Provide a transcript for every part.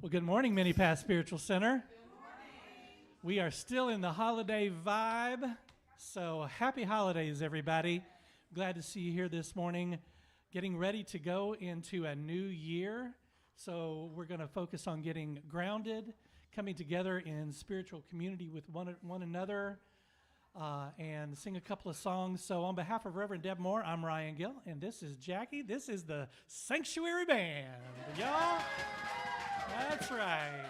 Well, good morning, Mini Path Spiritual Center. We are still in the holiday vibe, so happy holidays, everybody. Glad to see you here this morning, getting ready to go into a new year. So we're going to focus on getting grounded, coming together in spiritual community with one another, and sing a couple of songs. So on behalf of Reverend Deb Moore, I'm Ryan Gill, and this is Jackie. This is the Sanctuary Band, y'all. That's right.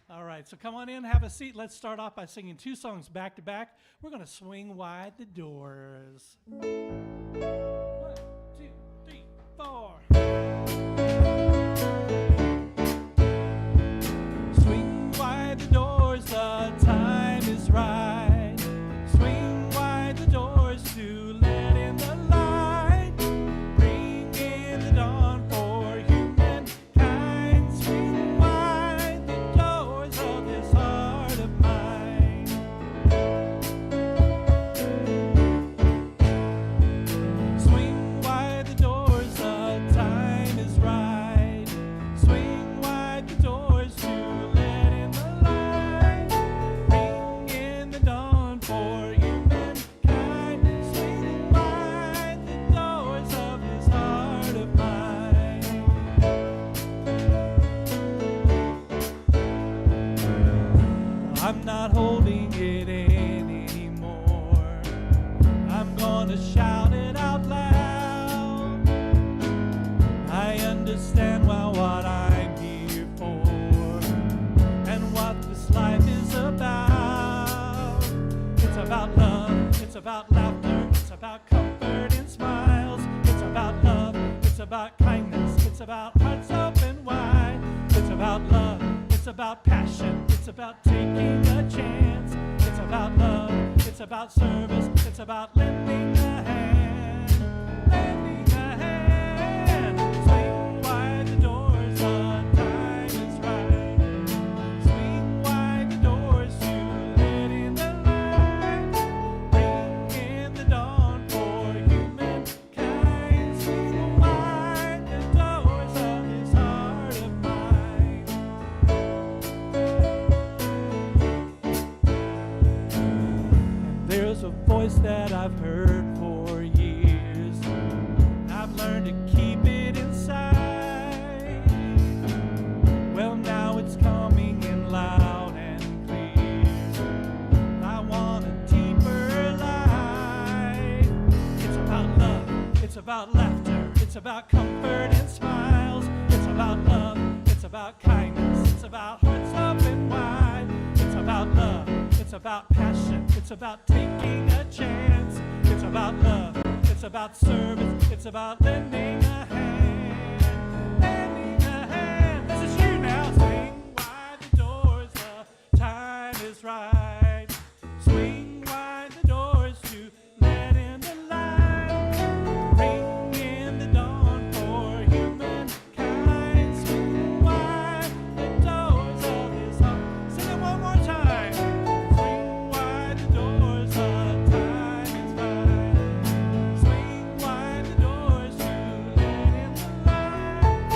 All right, so come on in, have a seat. Let's start off by singing two songs back to back. We're going to swing wide the doors. 1, 2, 3, 4. Swing wide the doors, the time is right. Swing wide the doors to let in the light. Bring in the dawn for humankind. Swing wide the doors of this heart of mine. Swing wide the doors, the time is right. Swing wide the doors to let in the light. Bring in the dawn for humankind. Swing wide the doors of this heart of mine. I'm not holding it in anymore. I'm gonna shout it out loud. I understand well what I'm here for and what this life is about. It's about love, it's about laughter, it's about comfort and smiles. It's about love, it's about kindness, it's about hearts open wide. It's about love, it's about passion, it's about taking a chance. It's about love, it's about service, it's about lending a hand. Lending a hand. Swing wide the doors, the time is right. Swing wide the doors to let in the light. Bring in the dawn for humankind. Swing wide the doors of this heart of mine. There's a voice that I've heard for years. I've learned to keep it inside. Well, now it's coming in loud and clear. I want a deeper life. It's about love, it's about laughter, it's about comfort and smiles. It's about love, it's about kindness, it's about hearts open wide. It's about love, it's about passion, it's about taking a chance. It's about love, it's about service, it's about lending a hand. Lending a hand. This is you now. Swing wide the doors, the time is right. Swing wide the doors to let in the light. Bring in the dawn for humankind. Swing wide the doors of this heart. Sing it one more time. Swing wide the doors, the time is right. Swing wide the doors to let in the light.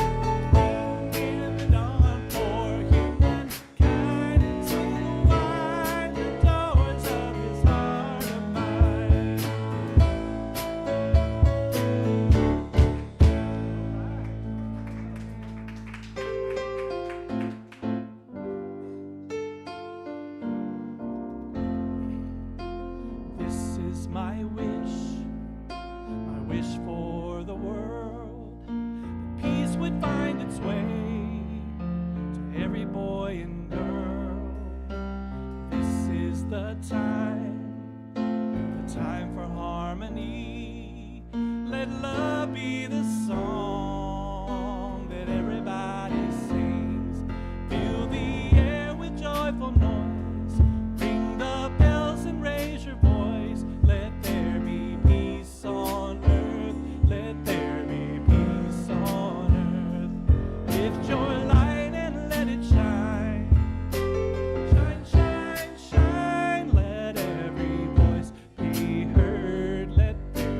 Bring in the dawn for humankind. Swing wide the doors of this heart of mine. This is my wish for the world. That peace would find its way to every boy and girl. This is the time for harmony. Let love be the song that everybody sings. Fill the air with joyful noise. Ring the bells and raise your voice. Let there be peace on earth. Let there be peace on earth. Lift your light and let it shine. Shine, shine, shine. Let every voice be heard. Let there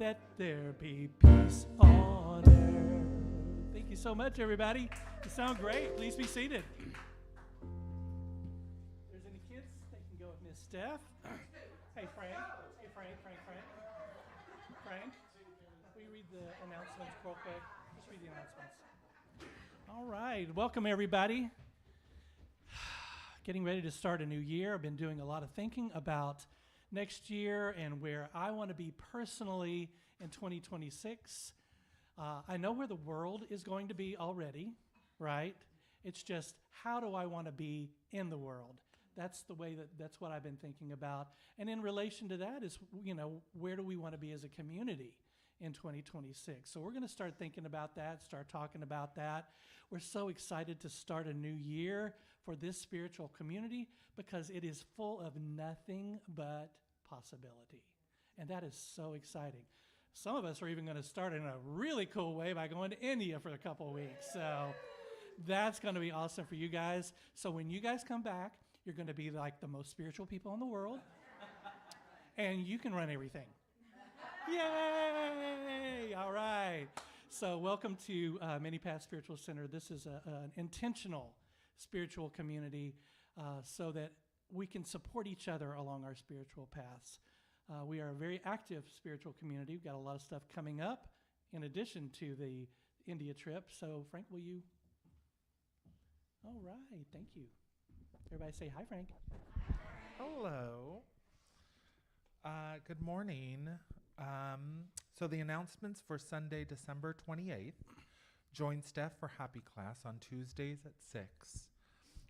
that there be peace on earth. Thank you so much, everybody. You sound great. Please be seated. If there's any kids, they can go with Miss Steph. Hey, Frank. Hey, Frank. Frank, will you read the announcements real quick? Just read the announcements. All right. Welcome, everybody. Getting ready to start a new year. I've been doing a lot of thinking about next year and where I want to be personally in 2026. I know where the world is going to be already, right? It's just, how do I want to be in the world? That's what I've been thinking about. And in relation to that is, where do we want to be as a community in 2026? So we're going to start thinking about that, start talking about that. We're so excited to start a new year for this spiritual community because it is full of nothing but possibility. And that is so exciting. Some of us are even going to start in a really cool way by going to India for a couple of weeks. So that's going to be awesome for you guys. So when you guys come back, you're going to be like the most spiritual people in the world. And you can run everything. Yay! All right. So welcome to Many Paths Spiritual Center. This is an intentional spiritual community so that we can support each other along our spiritual paths. We are a very active spiritual community. We've got a lot of stuff coming up in addition to the India trip. So Frank, will you? All right. Thank you. Everybody say hi, Frank. Hello. Good morning. So the announcements for Sunday, December 28th. Join Steph for Happy Class on Tuesdays at 6,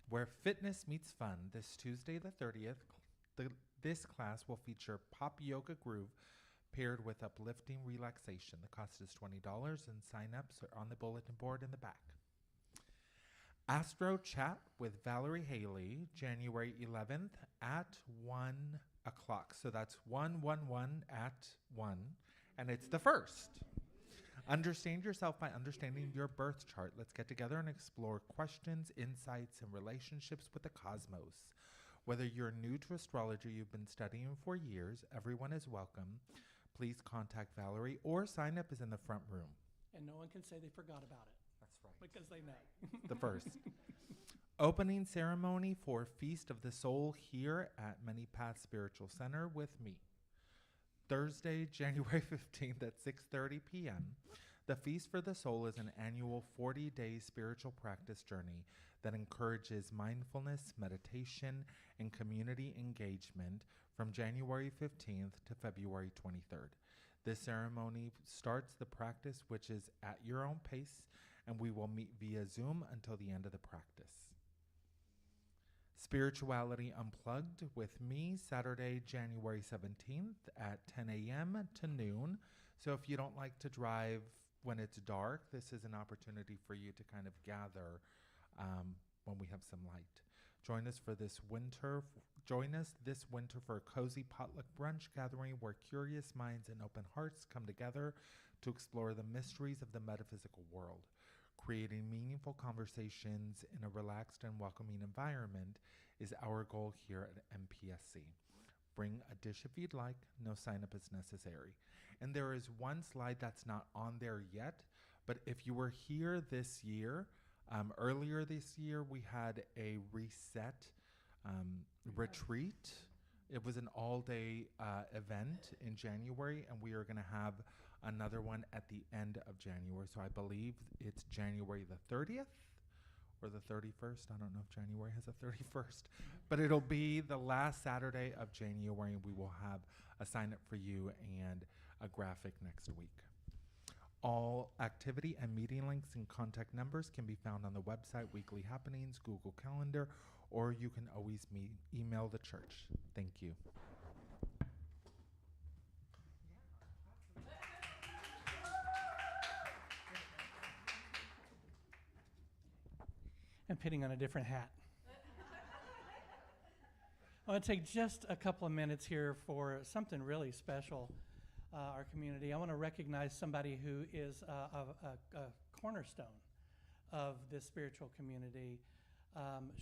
where fitness meets fun. This Tuesday, the 30th, this class will feature pop yoga groove paired with uplifting relaxation. The cost is $20 and sign-ups are on the bulletin board in the back. Astro Chat with Valerie Haley, January 11th at 1 o'clock. So that's 111 at 1, and it's the first. Understand yourself by understanding your birth chart. Let's get together and explore questions, insights, and relationships with the cosmos. Whether you're new to astrology, you've been studying for years, everyone is welcome. Please contact Valerie or sign up is in the front room. And no one can say they forgot about it. That's right. Because they know. The first. Opening ceremony for Feast of the Soul here at Many Paths Spiritual Center with me. Thursday, January 15th at 6:30 p.m. The Feast for the Soul is an annual 40-day spiritual practice journey that encourages mindfulness, meditation, and community engagement from January 15th to February 23rd. This ceremony starts the practice, which is at your own pace, and we will meet via Zoom until the end of the practice. Spirituality Unplugged with me, Saturday, January 17th at 10 a.m. to noon. So if you don't like to drive when it's dark, this is an opportunity for you to kind of gather when we have some light. Join us this winter for a cozy potluck brunch gathering where curious minds and open hearts come together to explore the mysteries of the metaphysical world. Creating meaningful conversations in a relaxed and welcoming environment is our goal here at MPSC. Bring a dish if you'd like, no sign-up is necessary. And there is one slide that's not on there yet, but if you were here this year, earlier this year, we had a reset retreat. It was an all-day event in January, and we are going to have another one at the end of January. So I believe it's January the 30th or the 31st. I don't know if January has a 31st, but it'll be the last Saturday of January, and we will have a sign-up for you and a graphic next week. All activity and meeting links and contact numbers can be found on the website, Weekly Happenings, Google Calendar, or you can always email the church. Thank you. I'm putting on a different hat. I want to take just a couple of minutes here for something really special, our community. I want to recognize somebody who is a cornerstone of this spiritual community.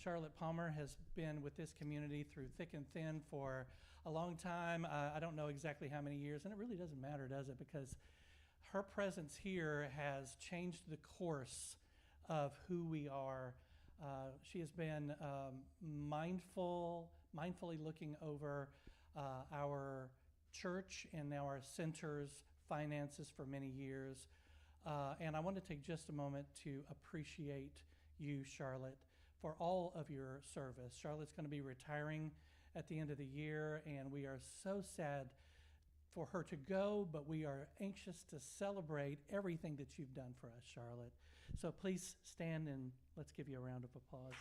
Charlotte Palmer has been with this community through thick and thin for a long time. I don't know exactly how many years, and it really doesn't matter, does it? Because her presence here has changed the course of who we are. She has been mindfully looking over our church and now our center's finances for many years. And I want to take just a moment to appreciate you, Charlotte, for all of your service. Charlotte's going to be retiring at the end of the year, and we are so sad for her to go, but we are anxious to celebrate everything that you've done for us, Charlotte. So please stand and let's give you a round of applause.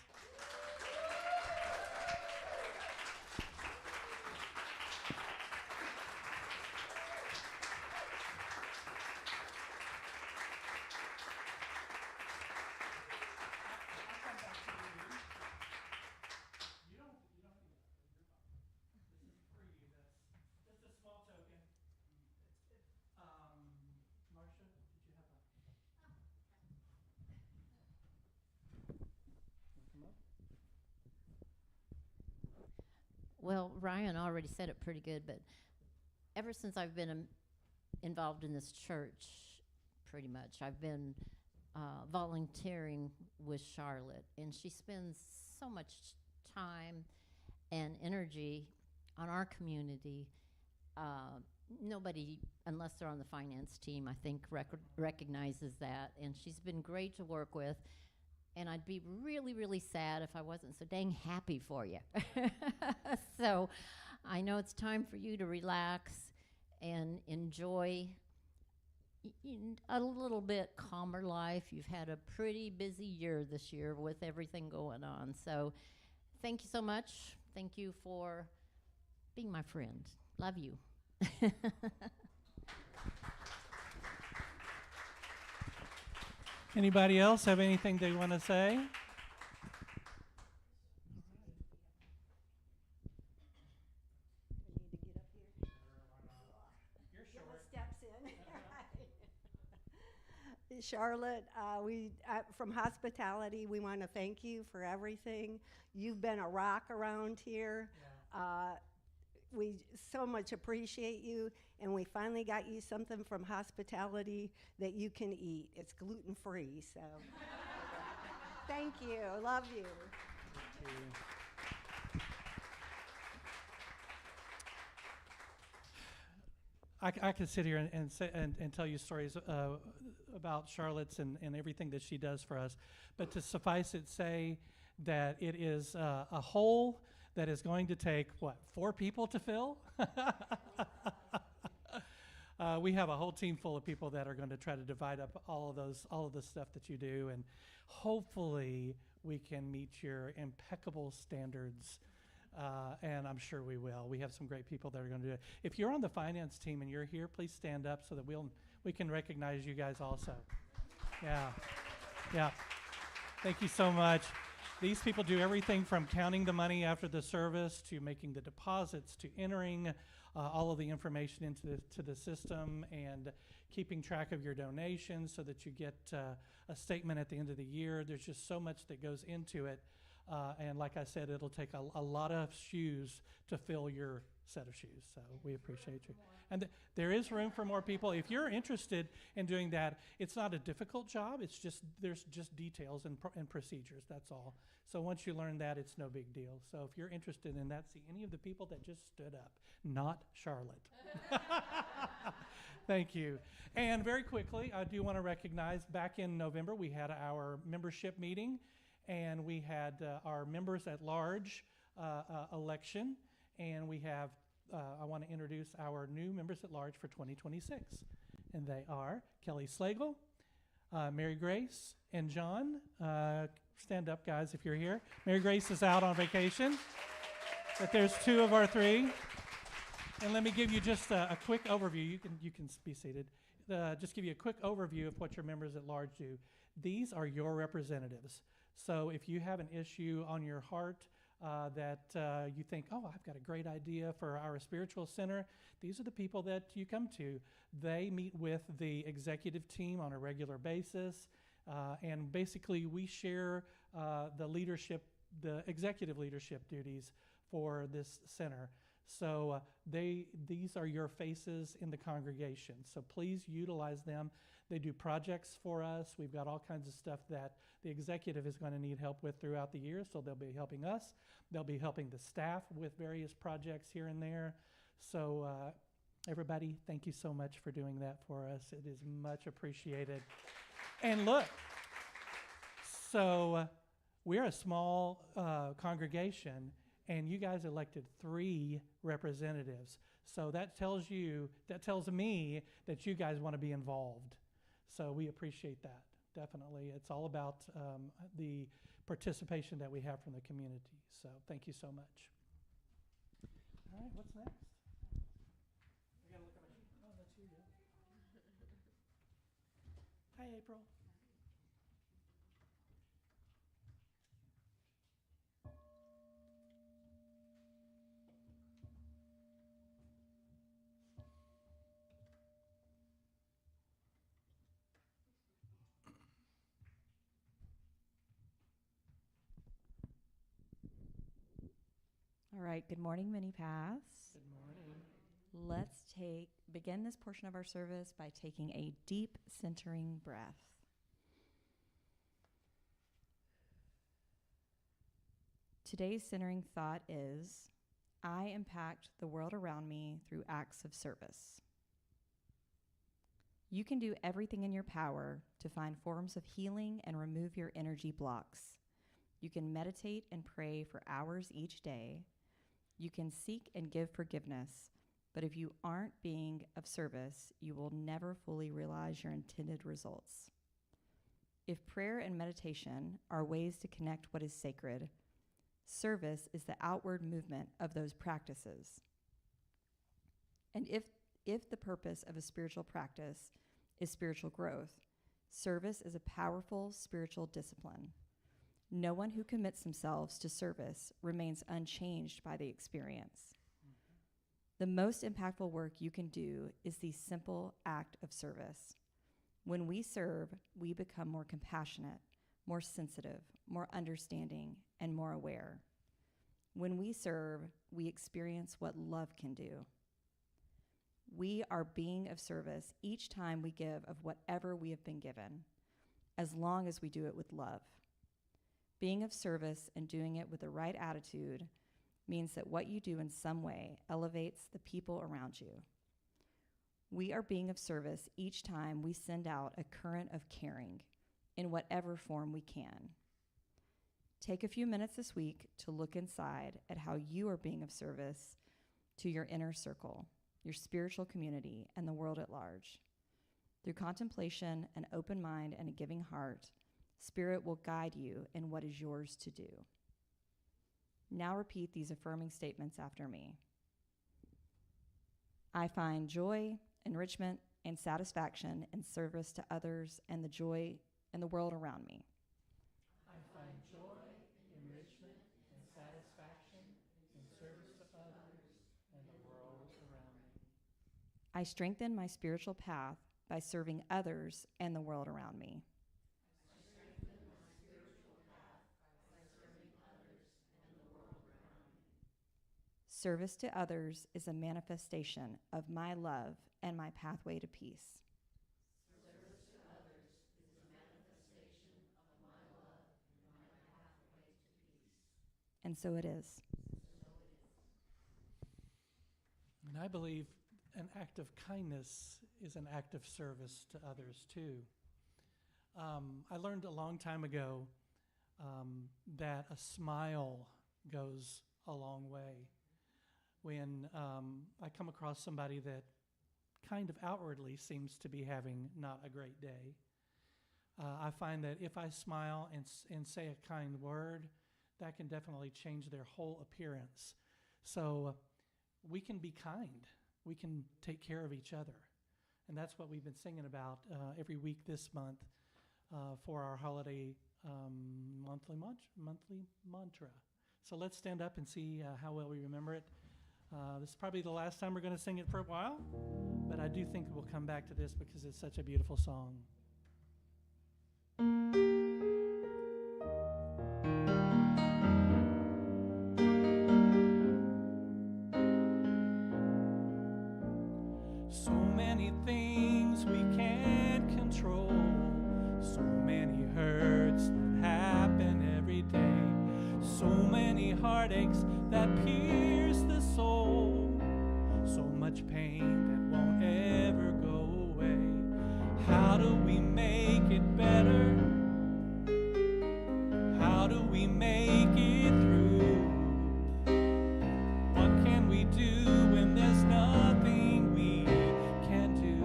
Well, Ryan already said it pretty good, but ever since I've been involved in this church, pretty much, I've been volunteering with Charlotte, and she spends so much time and energy on our community. Nobody, unless they're on the finance team, I think recognizes that, and she's been great to work with. And I'd be really, really sad if I wasn't so dang happy for you. So I know it's time for you to relax and enjoy a little bit calmer life. You've had a pretty busy year this year with everything going on. So thank you so much. Thank you for being my friend. Love you. Anybody else have anything they want to say? Charlotte, we from hospitality, we want to thank you for everything. You've been a rock around here. Yeah. We so much appreciate you, and we finally got you something from hospitality that you can eat. It's gluten-free, so thank you. Love you. Thank you. I could sit here and say, and tell you stories about Charlotte's and everything that she does for us, but to suffice it, say that it is a hole that is going to take, 4 people to fill? We have a whole team full of people that are going to try to divide up all of the stuff that you do, and hopefully we can meet your impeccable standards. And I'm sure we will. We have some great people that are going to do it. If you're on the finance team and you're here, please stand up so that we can recognize you guys also. Yeah. Thank you so much. These people do everything from counting the money after the service to making the deposits to entering all of the information into the system and keeping track of your donations so that you get a statement at the end of the year. There's just so much that goes into it. And like I said, it'll take a lot of shoes to fill your set of shoes. So we appreciate you. And there is room for more people. If you're interested in doing that, it's not a difficult job. It's just, there's just details and procedures, that's all. So once you learn that, it's no big deal. So if you're interested in that, see any of the people that just stood up, not Charlotte. Thank you. And very quickly, I do want to recognize back in November, we had our membership meeting, and we had our members at large election, and we have, I want to introduce our new members at large for 2026, and they are Kelly Slagle, Mary Grace, and John. Stand up, guys, if you're here. Mary Grace is out on vacation, but there's 2 of our 3. And let me give you just a quick overview. You can be seated. Just give you a quick overview of what your members at large do. These are your representatives. So if you have an issue on your heart that you think, oh, I've got a great idea for our spiritual center, these are the people that you come to. They meet with the executive team on a regular basis, and basically we share the executive leadership duties for this center. So these are your faces in the congregation. So please utilize them. They do projects for us. We've got all kinds of stuff that the executive is going to need help with throughout the year. So they'll be helping us. They'll be helping the staff with various projects here and there. So everybody, thank you so much for doing that for us. It is much appreciated. And look, so we're a small congregation, and you guys elected 3 representatives. So that tells me that you guys want to be involved. So we appreciate that, definitely. It's all about the participation that we have from the community. So thank you so much. All right, what's next? I gotta look at my sheet. Oh, that's you. Hi, April. All right, good morning, Mini Pass. Good morning. Let's begin this portion of our service by taking a deep centering breath. Today's centering thought is, I impact the world around me through acts of service. You can do everything in your power to find forms of healing and remove your energy blocks. You can meditate and pray for hours each day. You can seek and give forgiveness, but if you aren't being of service, you will never fully realize your intended results. If prayer and meditation are ways to connect what is sacred, service is the outward movement of those practices. And if the purpose of a spiritual practice is spiritual growth, service is a powerful spiritual discipline. No one who commits themselves to service remains unchanged by the experience. The most impactful work you can do is the simple act of service. When we serve, we become more compassionate, more sensitive, more understanding, and more aware. When we serve, we experience what love can do. We are being of service each time we give of whatever we have been given, as long as we do it with love. Being of service and doing it with the right attitude means that what you do in some way elevates the people around you. We are being of service each time we send out a current of caring in whatever form we can. Take a few minutes this week to look inside at how you are being of service to your inner circle, your spiritual community, and the world at large. Through contemplation, an open mind, and a giving heart, Spirit will guide you in what is yours to do. Now repeat these affirming statements after me. I find joy, enrichment, and satisfaction in service to others and the joy in the world around me. I find joy, enrichment, and satisfaction in service to others and the world around me. I strengthen my spiritual path by serving others and the world around me. Service to others is a manifestation of my love and my pathway to peace. Service to others is a manifestation of my love and my pathway to peace. And so it is. And I believe an act of kindness is an act of service to others too. I learned a long time ago that a smile goes a long way. When I come across somebody that kind of outwardly seems to be having not a great day, I find that if I smile and say a kind word, that can definitely change their whole appearance. So we can be kind. We can take care of each other. And that's what we've been singing about every week this month for our holiday monthly mantra. So let's stand up and see how well we remember it. This is probably the last time we're going to sing it for a while, but I do think we'll come back to this because it's such a beautiful song. many things we can't control, so many hurts that happen every day, so many heartaches that pierce the soul, so much pain that won't ever go away. How do we make it better? How do we make it through? What can we do when there's nothing we can do?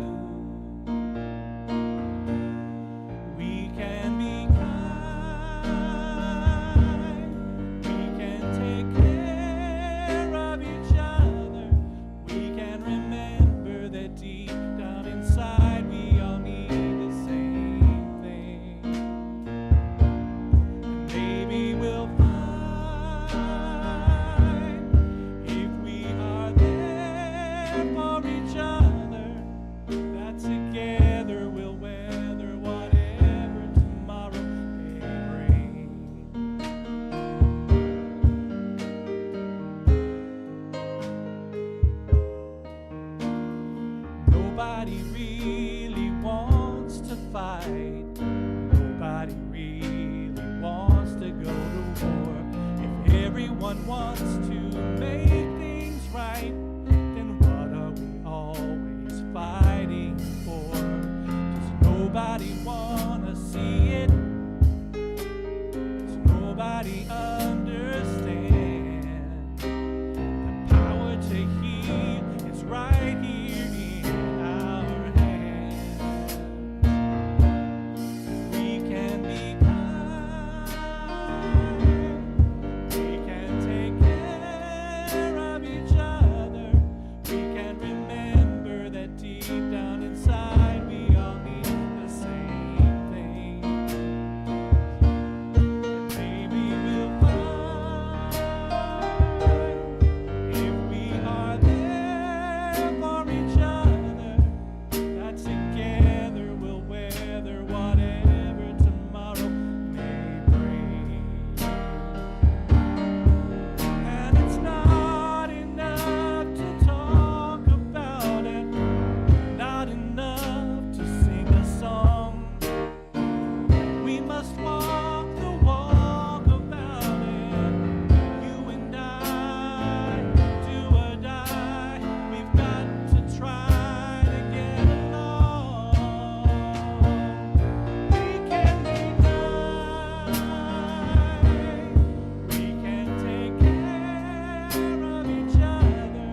We can be kind. We can take care of each other. We can remember that deep down inside we all need the same thing. And maybe we'll find, if we are there for each other, that together we'll weather whatever tomorrow may bring. Nobody really wants to fight. Nobody really wants to go to war. If everyone wants to make things right, then what are we always fighting for? Does nobody want to see it? Does nobody understand? The power to heal is right here in our hands. We can be kind. We can take care of each other. We can remember that deep down inside we all need the same thing. And maybe we'll find, if we are there for each other, that together we'll weather whatever tomorrow may bring. And it's not enough to talk about it, not enough to sing a song. We must walk the walk about it. You and I, do or die. We've got to try to get along. We can be kind. We can take care of each other.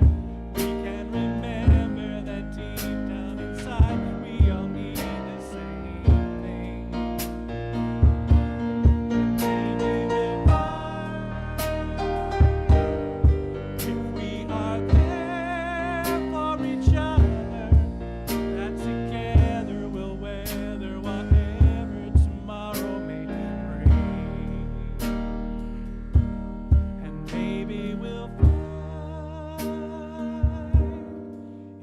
We can remember that deep down inside we all need the same thing. Maybe we'll find, if we are there for each other, that together we'll weather whatever tomorrow may bring. And maybe we'll find,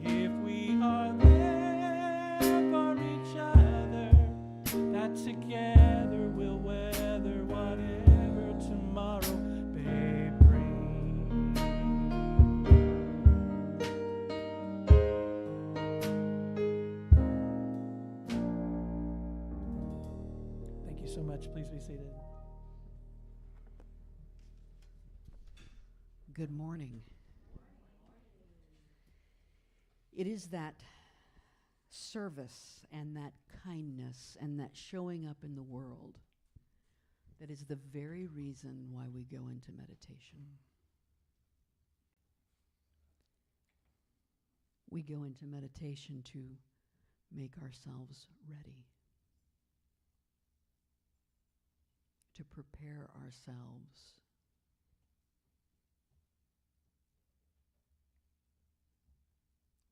if we are there for each other, that together we'll weather whatever tomorrow may bring. Thank you so much. Please be seated. Good morning. It is that service and that kindness and that showing up in the world that is the very reason why we go into meditation. We go into meditation to make ourselves ready, to prepare ourselves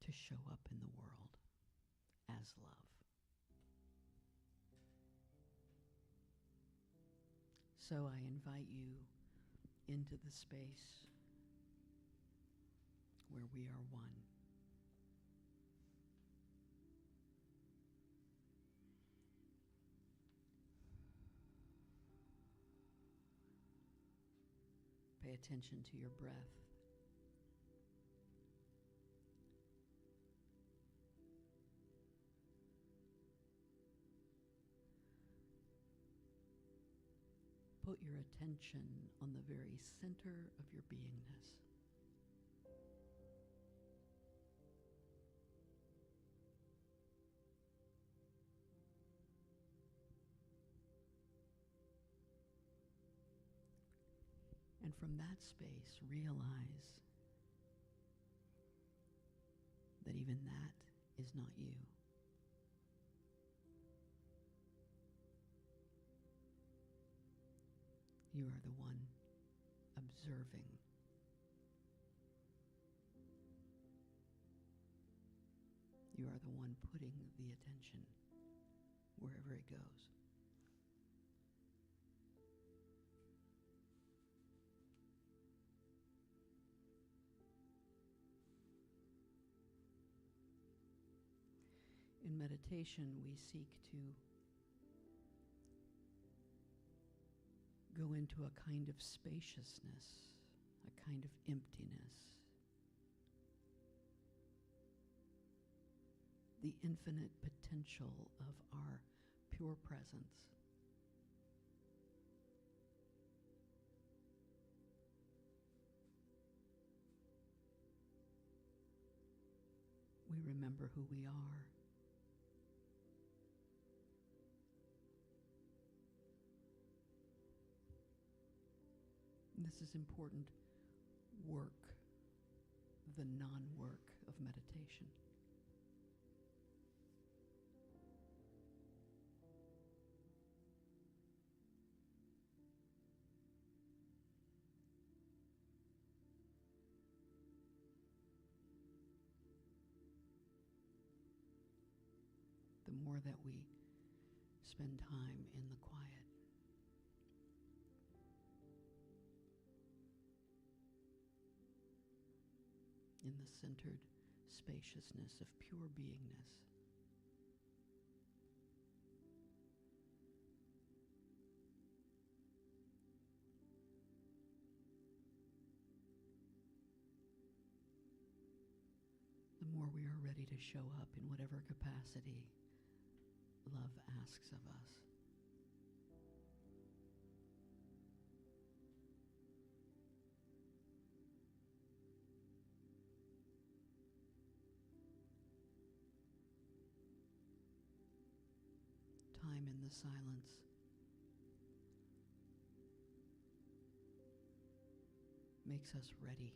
to show up in the world as love. So I invite you into the space where we are one. Pay attention to your breath. put your attention on the very center of your beingness. And from that space, realize that even that is not you. You are the one observing. You are the one putting the attention wherever it goes. In meditation, we seek to go into a kind of spaciousness, a kind of emptiness. The infinite potential of our pure presence. We remember who we are. This is important work, the non-work of meditation. The more that we spend time in the quiet, in the centered spaciousness of pure beingness, the more we are ready to show up in whatever capacity love asks of us. Time in the silence makes us ready.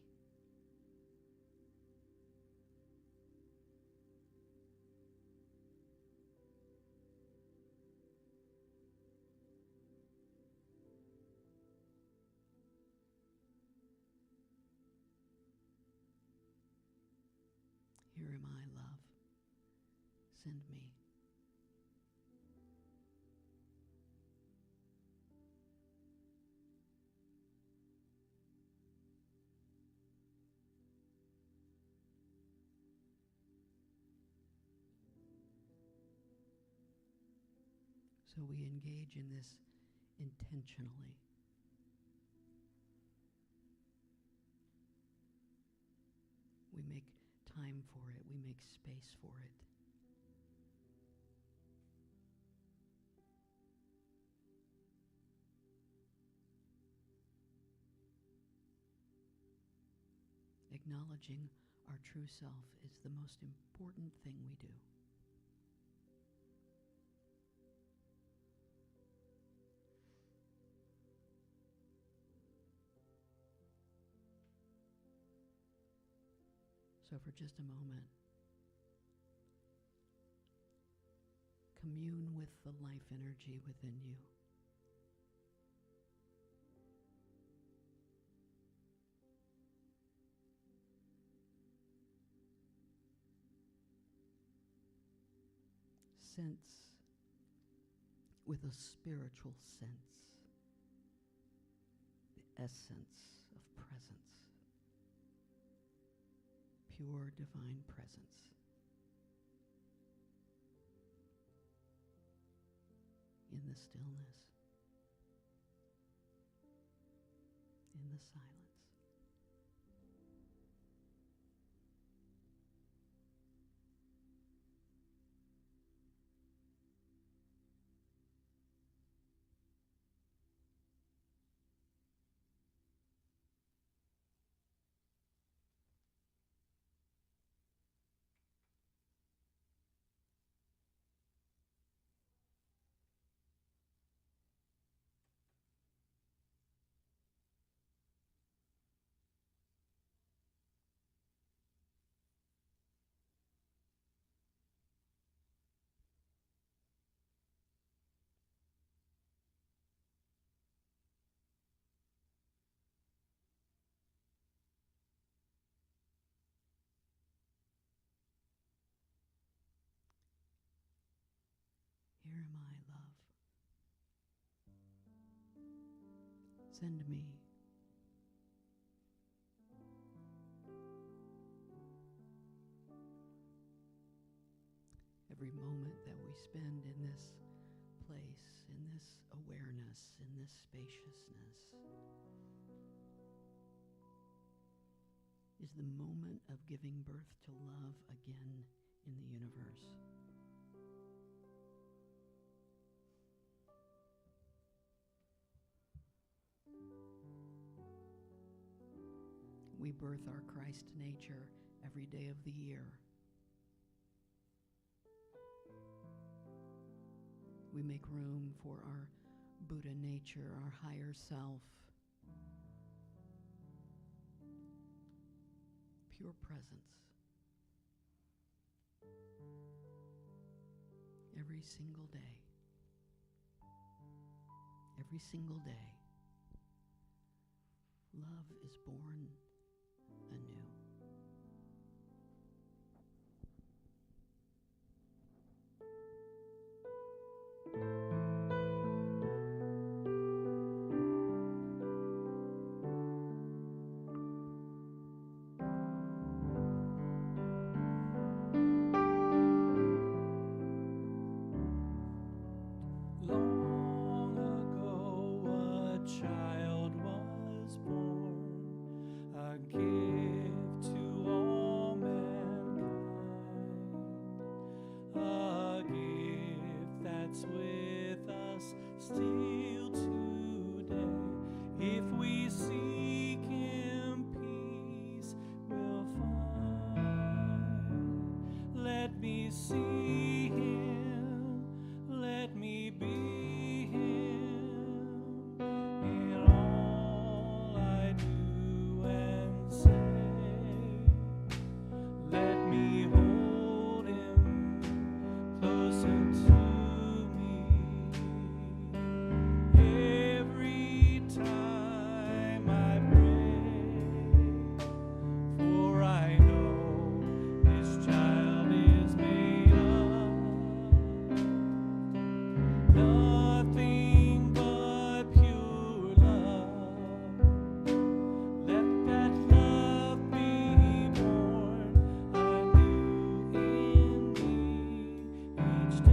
Here am I, love. Send me. So we engage in this intentionally. We make time for it. We make space for it. Acknowledging our true self is the most important thing we do. So for just a moment, commune with the life energy within you. Sense with a spiritual sense the essence of presence. Pure divine presence. In the stillness, in the silence. Send me. Every moment that we spend in this place, in this awareness, in this spaciousness, is the moment of giving birth to love again in the universe. We birth our Christ nature every day of the year. We make room for our Buddha nature, our higher self. Pure presence. Every single day. Every single day. Love is born anew. Long ago, a child was born, a gift to all mankind, a gift that's with us still today. If we seek Him, peace we'll find. Let me see Him, let me be Him in all I do and say. Let me hold Him closer to me every time I pray. For I know this child is made of nothing but pure love. Let that love be born anew in me each day.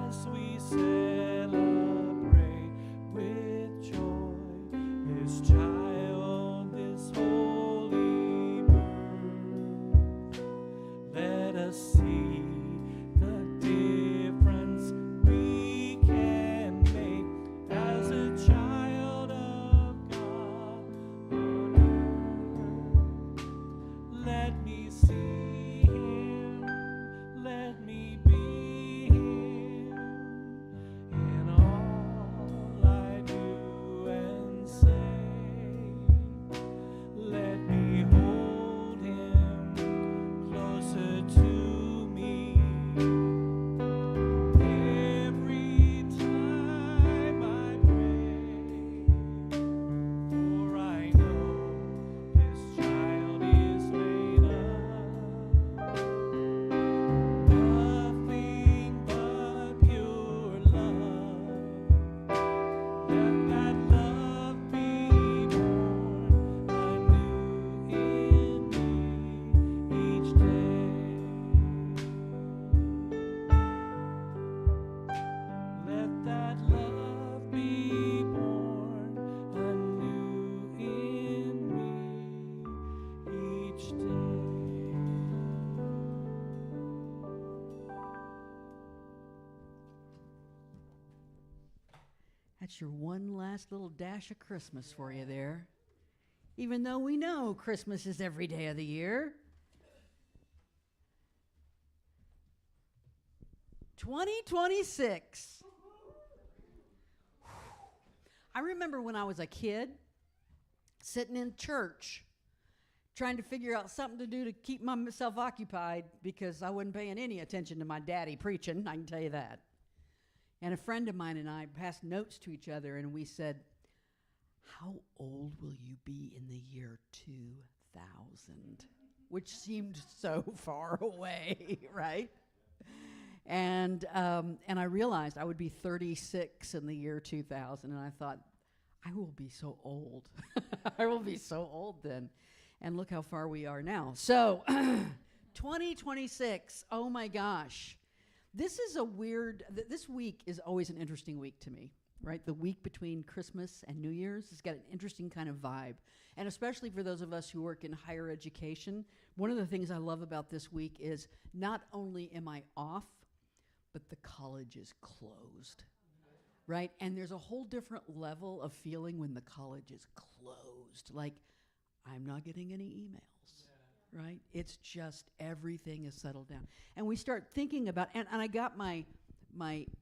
As we celebrate with joy this child, this holy birth, let us see the difference we can make as a child of God on earth. Let me see Him, let me be Him in all I do and say. Let me hold Him closer to me every time I pray. For I know this child is made of nothing but pure love. Let that love be born anew in me each day. Let that love be born anew in me each day. That's your one last little dash of Christmas for you there. Even though we know Christmas is every day of the year. 2026. I remember when I was a kid sitting in church trying to figure out something to do to keep myself occupied because I wasn't paying any attention to my daddy preaching, I can tell you that. And a friend of mine and I passed notes to each other and we said, "How old will you be in the year 2000?" Which seemed so far away, right? And I realized I would be 36 in the year 2000, and I thought, I will be so old. I will be so old then. And look how far we are now. So 2026, oh my gosh. This is a weird, this week is always an interesting week to me, right? The week between Christmas and New Year's has got an interesting kind of vibe. And especially for those of us who work in higher education, one of the things I love about this week is not only am I off, but the college is closed, right? And there's a whole different level of feeling when the college is closed. Like, I'm not getting any emails, right? It's just everything is settled down. And we start thinking about, and I got my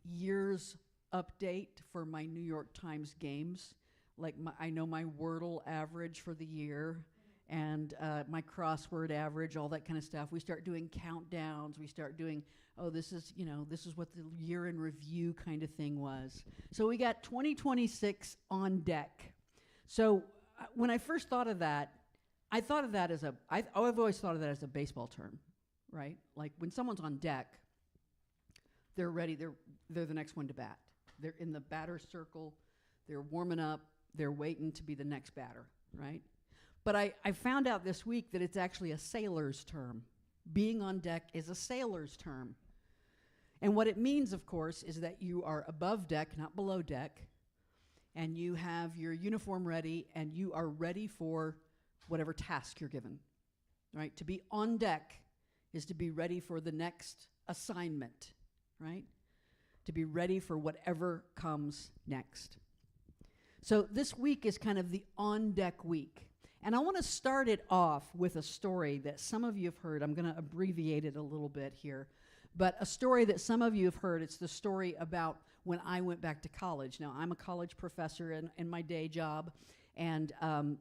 year's update for my New York Times games. Like, I know my Wordle average for the year and my crossword average, all that kind of stuff. We start doing countdowns. We start doing, oh, this is what the year in review kind of thing was. So we got 2026 on deck. So when I first thought of that, I've always thought of that as a baseball term, right? Like when someone's on deck, they're ready, they're the next one to bat. They're in the batter's circle, they're warming up, they're waiting to be the next batter, right? But I found out this week that it's actually a sailor's term. Being on deck is a sailor's term. And what it means, of course, is that you are above deck, not below deck, and you have your uniform ready, and you are ready for whatever task you're given, right? To be on deck is to be ready for the next assignment, right? To be ready for whatever comes next. So this week is kind of the on-deck week. And I want to start it off with a story that some of you have heard. I'm going to abbreviate it a little bit here. But a story that some of you have heard, it's the story about when I went back to college. Now, I'm a college professor in my day job, and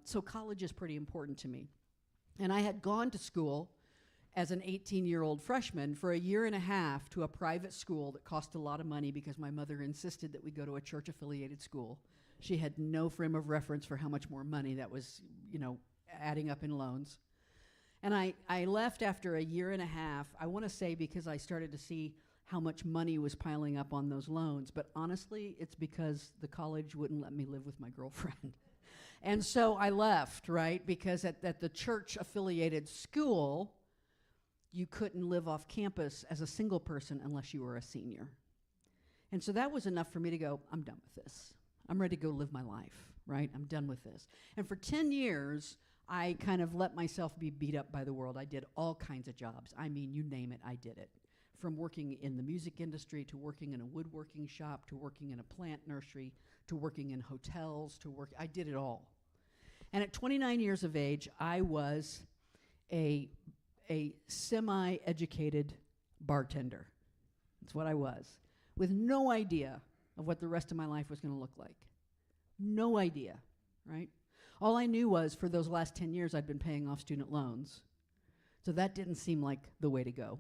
so college is pretty important to me. And I had gone to school as an 18-year-old freshman for a year and a half to a private school that cost a lot of money because my mother insisted that we go to a church-affiliated school. She had no frame of reference for how much more money that was, adding up in loans. And I left after a year and a half, I want to say because I started to see how much money was piling up on those loans. But honestly, it's because the college wouldn't let me live with my girlfriend. And so I left, right? Because at the church-affiliated school, you couldn't live off campus as a single person unless you were a senior. And so that was enough for me to go, I'm done with this. I'm ready to go live my life, right? I'm done with this. And for 10 years, I kind of let myself be beat up by the world. I did all kinds of jobs. I mean, you name it, I did it. From working in the music industry to working in a woodworking shop to working in a plant nursery to working in hotels I did it all. And at 29 years of age, I was a semi-educated bartender. That's what I was, with no idea of what the rest of my life was going to look like. No idea, right? All I knew was for those last 10 years, I'd been paying off student loans. So that didn't seem like the way to go.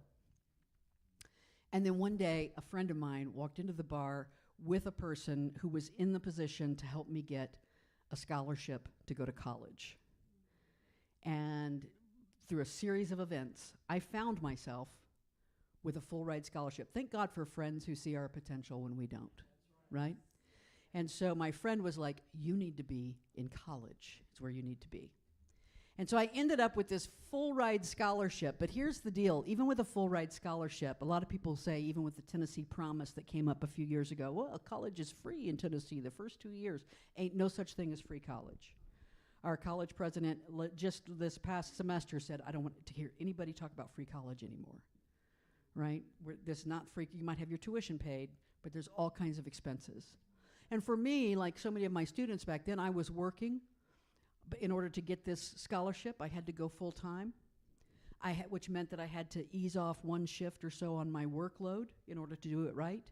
And then one day, a friend of mine walked into the bar with a person who was in the position to help me get a scholarship to go to college. And through a series of events, I found myself with a full ride scholarship. Thank God for friends who see our potential when we don't, right? And so my friend was like, you need to be in college. It's where you need to be. And so I ended up with this full ride scholarship. But here's the deal. Even with a full ride scholarship, a lot of people say, even with the Tennessee Promise that came up a few years ago, well, college is free in Tennessee the first 2 years. Ain't no such thing as free college. Our college president just this past semester said, I don't want to hear anybody talk about free college anymore, right? This is not free. You might have your tuition paid, but there's all kinds of expenses. And for me, like so many of my students back then, I was working. But in order to get this scholarship, I had to go full time, which meant that I had to ease off one shift or so on my workload in order to do it right.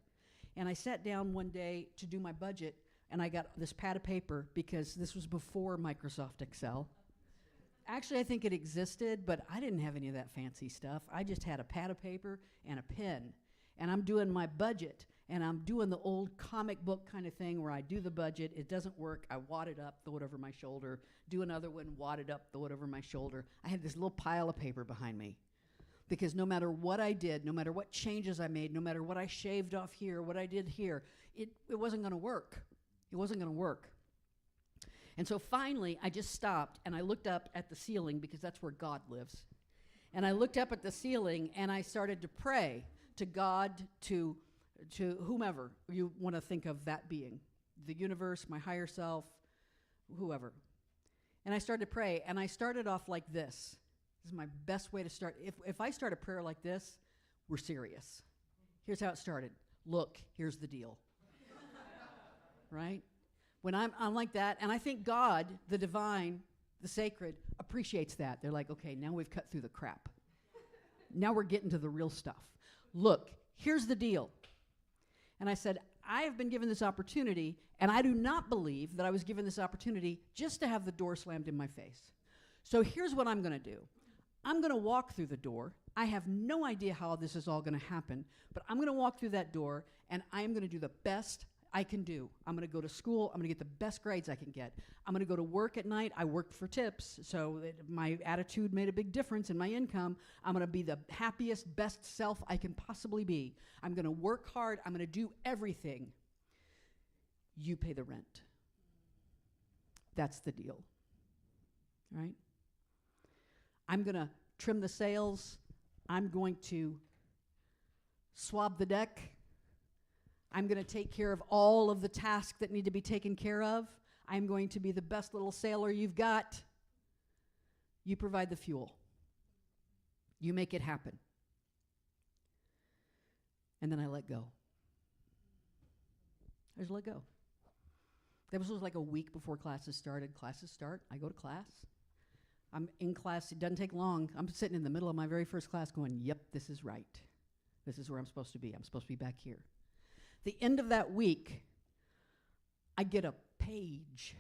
And I sat down one day to do my budget, and I got this pad of paper because this was before Microsoft Excel. Actually, I think it existed, but I didn't have any of that fancy stuff. I just had a pad of paper and a pen, and I'm doing my budget. And I'm doing the old comic book kind of thing where I do the budget, it doesn't work, I wad it up, throw it over my shoulder, do another one, wad it up, throw it over my shoulder. I had this little pile of paper behind me. Because no matter what I did, no matter what changes I made, no matter what I shaved off here, what I did here, it wasn't going to work. It wasn't going to work. And so finally, I just stopped and I looked up at the ceiling because that's where God lives. And I looked up at the ceiling and I started to pray to God, to whomever you want to think of that being, the universe, my higher self, whoever. And I started to pray, and I started off like this. This is my best way to start. If I start a prayer like this, we're serious. Here's how it started. Look, here's the deal. Right? When I'm like that, and I think God, the divine, the sacred, appreciates that. They're like, okay, now we've cut through the crap. Now we're getting to the real stuff. Look, here's the deal. And I said, I have been given this opportunity, and I do not believe that I was given this opportunity just to have the door slammed in my face. So here's what I'm going to do. I'm going to walk through the door. I have no idea how this is all going to happen, but I'm going to walk through that door, and I am going to do the best I can do. I'm going to go to school. I'm going to get the best grades I can get. I'm going to go to work at night. I worked for tips, so my attitude made a big difference in my income. I'm going to be the happiest, best self I can possibly be. I'm going to work hard. I'm going to do everything. You pay the rent. That's the deal, right? I'm going to trim the sails. I'm going to swab the deck. I'm going to take care of all of the tasks that need to be taken care of. I'm going to be the best little sailor you've got. You provide the fuel. You make it happen. And then I let go. I just let go. That was like a week before classes started. Classes start. I go to class. I'm in class. It doesn't take long. I'm sitting in the middle of my very first class going, yep, this is right. This is where I'm supposed to be. I'm supposed to be back here. The end of that week, I get a page.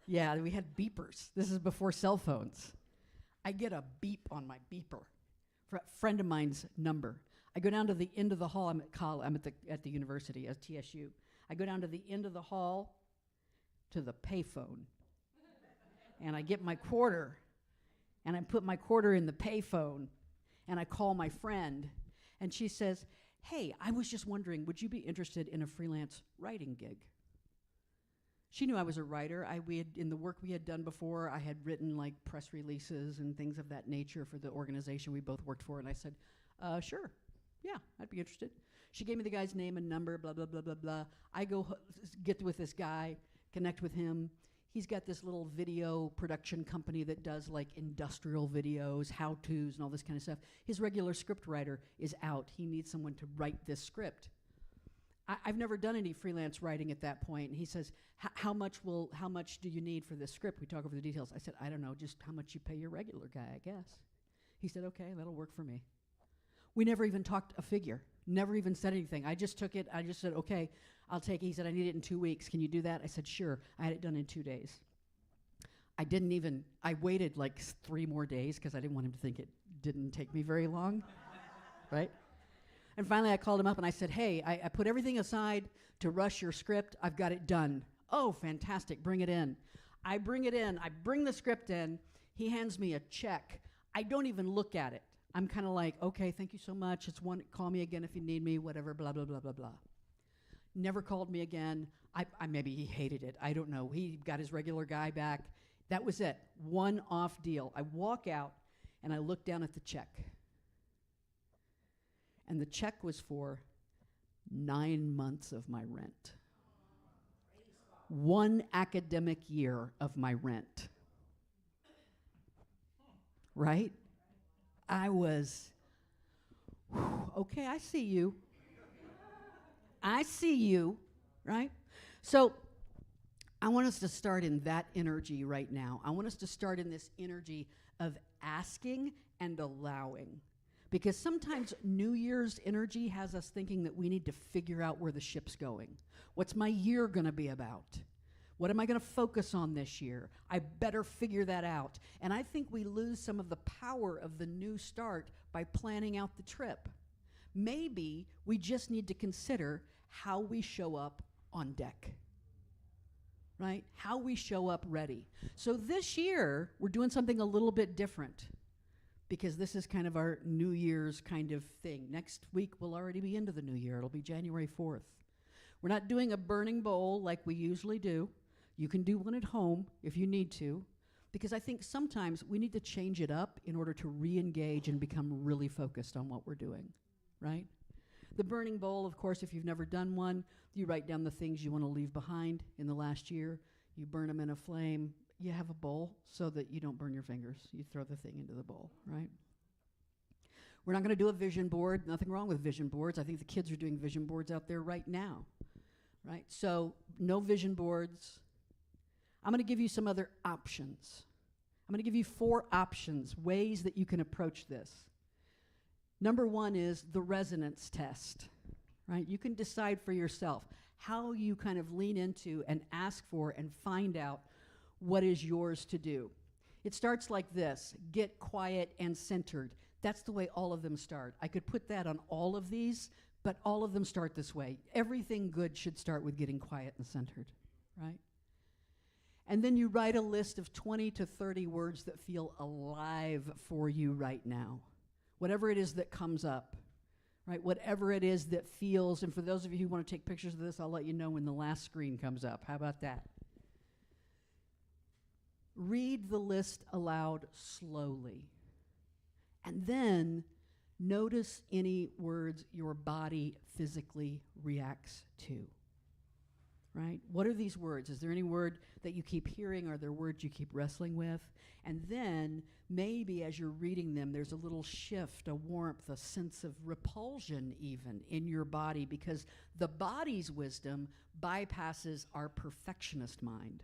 Yeah, we had beepers. This is before cell phones. I get a beep on my beeper, a friend of mine's number. I go down to the end of the hall. I'm at the university at TSU. I go down to the end of the hall to the payphone, and I get my quarter, and I put my quarter in the payphone, and I call my friend, and she says, hey, I was just wondering, would you be interested in a freelance writing gig? She knew I was a writer. In the work we had done before, I had written like press releases and things of that nature for the organization we both worked for, and I said, sure, yeah, I'd be interested. She gave me the guy's name and number, blah, blah, blah, blah, blah. I go get with this guy, connect with him. He's got this little video production company that does like industrial videos, how-tos, and all this kind of stuff. His regular script writer is out. He needs someone to write this script. I've never done any freelance writing at that point. And he says, how much do you need for this script? We talk over the details. I said, I don't know, just how much you pay your regular guy, I guess. He said, okay, that'll work for me. We never even talked a figure, never even said anything. I just took it. I just said, okay, I'll take it. He said, I need it in 2 weeks. Can you do that? I said, sure. I had it done in 2 days. I waited like 3 more days because I didn't want him to think it didn't take me very long, right? And finally I called him up and I said, hey, I put everything aside to rush your script. I've got it done. Oh, fantastic. Bring it in. I bring it in. I bring the script in. He hands me a check. I don't even look at it. I'm kind of like, okay, thank you so much. Call me again if you need me, whatever, blah, blah, blah, blah, blah. Never called me again. Maybe he hated it. I don't know. He got his regular guy back. That was it. One-off deal. I walk out and I look down at the check. And the check was for 9 months of my rent. 1 academic year of my rent. Right? I was, okay, I see you. I see you, right? So I want us to start in that energy right now. I want us to start in this energy of asking and allowing. Because sometimes New Year's energy has us thinking that we need to figure out where the ship's going. What's my year going to be about? What am I going to focus on this year? I better figure that out. And I think we lose some of the power of the new start by planning out the trip. Maybe we just need to consider how we show up on deck, right? How we show up ready. So this year, we're doing something a little bit different. because this is kind of our New Year's kind of thing. Next week, we'll already be into the new year. It'll be January 4th. We're not doing a burning bowl like we usually do. You can do one at home if you need to, because I think sometimes we need to change it up in order to re-engage and become really focused on what we're doing, right? The burning bowl, of course, if you've never done one, you write down the things you want to leave behind in the last year. You burn them in a flame. You have a bowl so that you don't burn your fingers. You throw the thing into the bowl, right? We're not going to do a vision board. Nothing wrong with vision boards. I think the kids are doing vision boards out there right now, right? So no vision boards. I'm going to give you some other options. I'm going to give you 4 options, ways that you can approach this. Number 1 is the resonance test, right? You can decide for yourself how you kind of lean into and ask for and find out what is yours to do. It starts like this: get quiet and centered. That's the way all of them start. I could put that on all of these, but all of them start this way. Everything good should start with getting quiet and centered, right? And then you write a list of 20 to 30 words that feel alive for you right now. Whatever it is that comes up, right? Whatever it is that feels, and for those of you who want to take pictures of this, I'll let you know when the last screen comes up. How about that? Read the list aloud slowly. And then notice any words your body physically reacts to. Right? What are these words? Is there any word that you keep hearing? Are there words you keep wrestling with? And then maybe as you're reading them, there's a little shift, a warmth, a sense of repulsion even in your body, because the body's wisdom bypasses our perfectionist mind.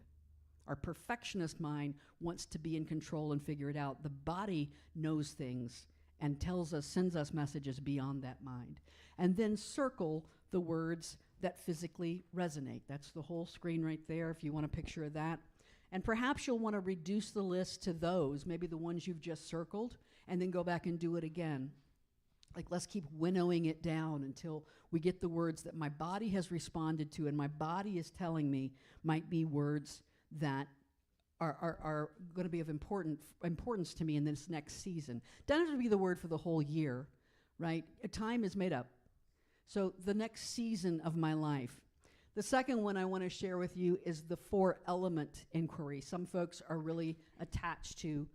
Our perfectionist mind wants to be in control and figure it out. The body knows things and tells us, sends us messages beyond that mind. And then circle the words that physically resonate. That's the whole screen right there if you want a picture of that. And perhaps you'll want to reduce the list to those, maybe the ones you've just circled, and then go back and do it again. Like, let's keep winnowing it down until we get the words that my body has responded to and my body is telling me might be words that are going to be of importance to me in this next season. Doesn't have to be the word for the whole year, right? Time is made up. So the next season of my life. The second one I want to share with you is the 4-element inquiry. Some folks are really attached to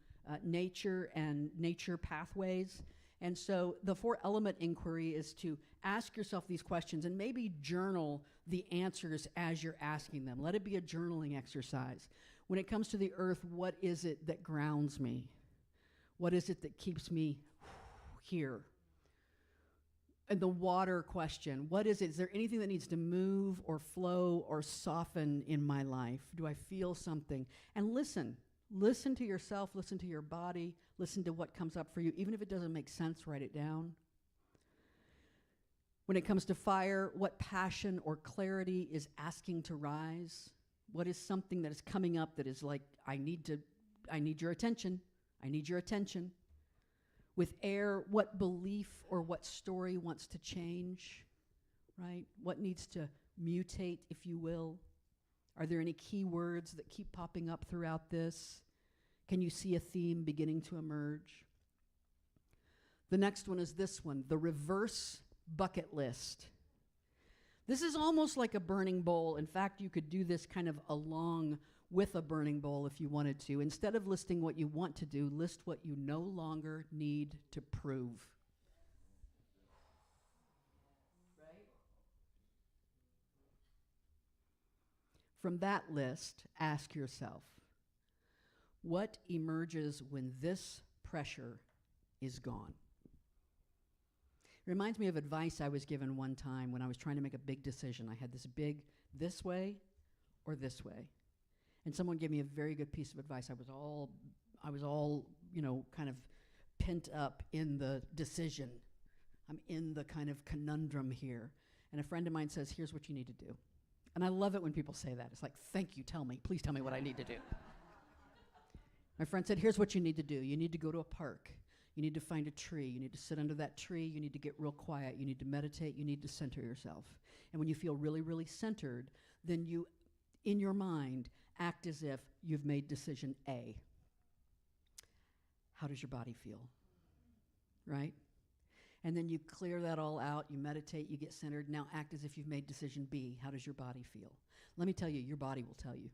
nature and nature pathways. And so the 4-element inquiry is to ask yourself these questions and maybe journal the answers as you're asking them. Let it be a journaling exercise. When it comes to the earth, what is it that grounds me? What is it that keeps me here? And the water question, what is it? Is there anything that needs to move or flow or soften in my life? Do I feel something? And listen. Listen to yourself, listen to your body, listen to what comes up for you. Even if it doesn't make sense, write it down. When it comes to fire, what passion or clarity is asking to rise? What is something that is coming up that is like, I need your attention. I need your attention. With air, what belief or what story wants to change, right? What needs to mutate, if you will? Are there any key words that keep popping up throughout this? Can you see a theme beginning to emerge? The next one is this one, the reverse bucket list. This is almost like a burning bowl. In fact, you could do this kind of along with a burning bowl if you wanted to. Instead of listing what you want to do, list what you no longer need to prove. From that list, ask yourself, what emerges when this pressure is gone? It reminds me of advice I was given one time when I was trying to make a big decision. I had this way or this way. And someone gave me a very good piece of advice. I was all, kind of pent up in the decision. I'm in the kind of conundrum here. And a friend of mine says, here's what you need to do. And I love it when people say that. It's like, thank you, please tell me what I need to do. My friend said, here's what you need to do. You need to go to a park. You need to find a tree. You need to sit under that tree. You need to get real quiet. You need to meditate. You need to center yourself. And when you feel really, really centered, then you, in your mind, act as if you've made decision A. How does your body feel? right? And then you clear that all out, you meditate, you get centered. Now act as if you've made decision B. How does your body feel? Let me tell you, your body will tell you.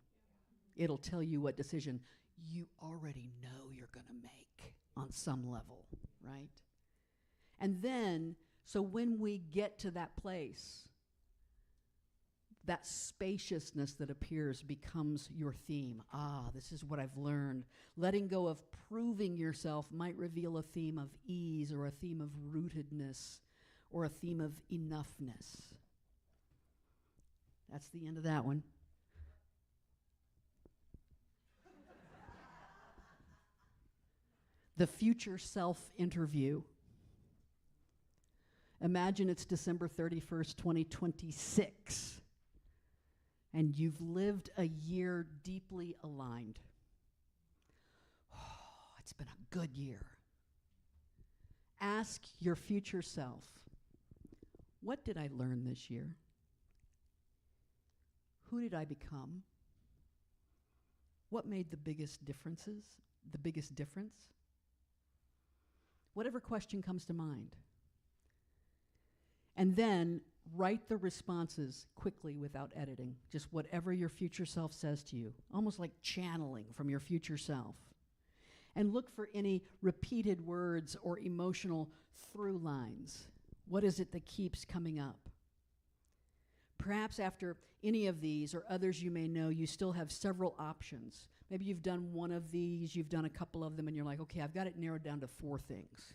It'll tell you what decision you already know you're going to make on some level, right? And then, so when we get to that place, that spaciousness that appears becomes your theme. Ah, this is what I've learned. Letting go of proving yourself might reveal a theme of ease or a theme of rootedness or a theme of enoughness. That's the end of that one. The future self interview. Imagine it's December 31st, 2026. And you've lived a year deeply aligned. Oh, it's been a good year. Ask your future self, what did I learn this year? Who did I become? What made the biggest difference? Whatever question comes to mind. And then write the responses quickly without editing. Just whatever your future self says to you, almost like channeling from your future self. And look for any repeated words or emotional through lines. What is it that keeps coming up? Perhaps after any of these or others you may know, you still have several options. Maybe you've done one of these, you've done a couple of them, and you're like, okay, I've got it narrowed down to 4 things.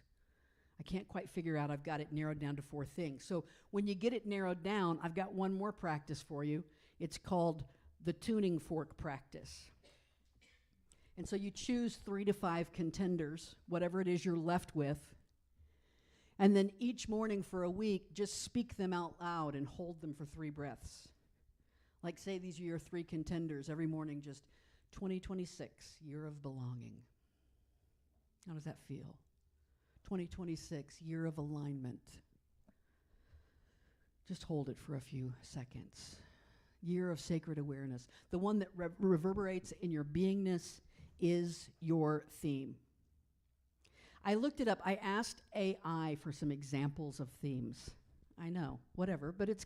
I can't quite figure out, I've got it narrowed down to 4 things. So when you get it narrowed down, I've got one more practice for you. It's called the tuning fork practice. And so you choose 3 to 5 contenders, whatever it is you're left with, and then each morning for a week, just speak them out loud and hold them for 3 breaths. Like say these are your 3 contenders. Every morning just 2026, year of belonging. How does that feel? 2026, year of alignment. Just hold it for a few seconds. Year of sacred awareness. The one that reverberates in your beingness is your theme. I looked it up. I asked AI for some examples of themes. I know, whatever, but it's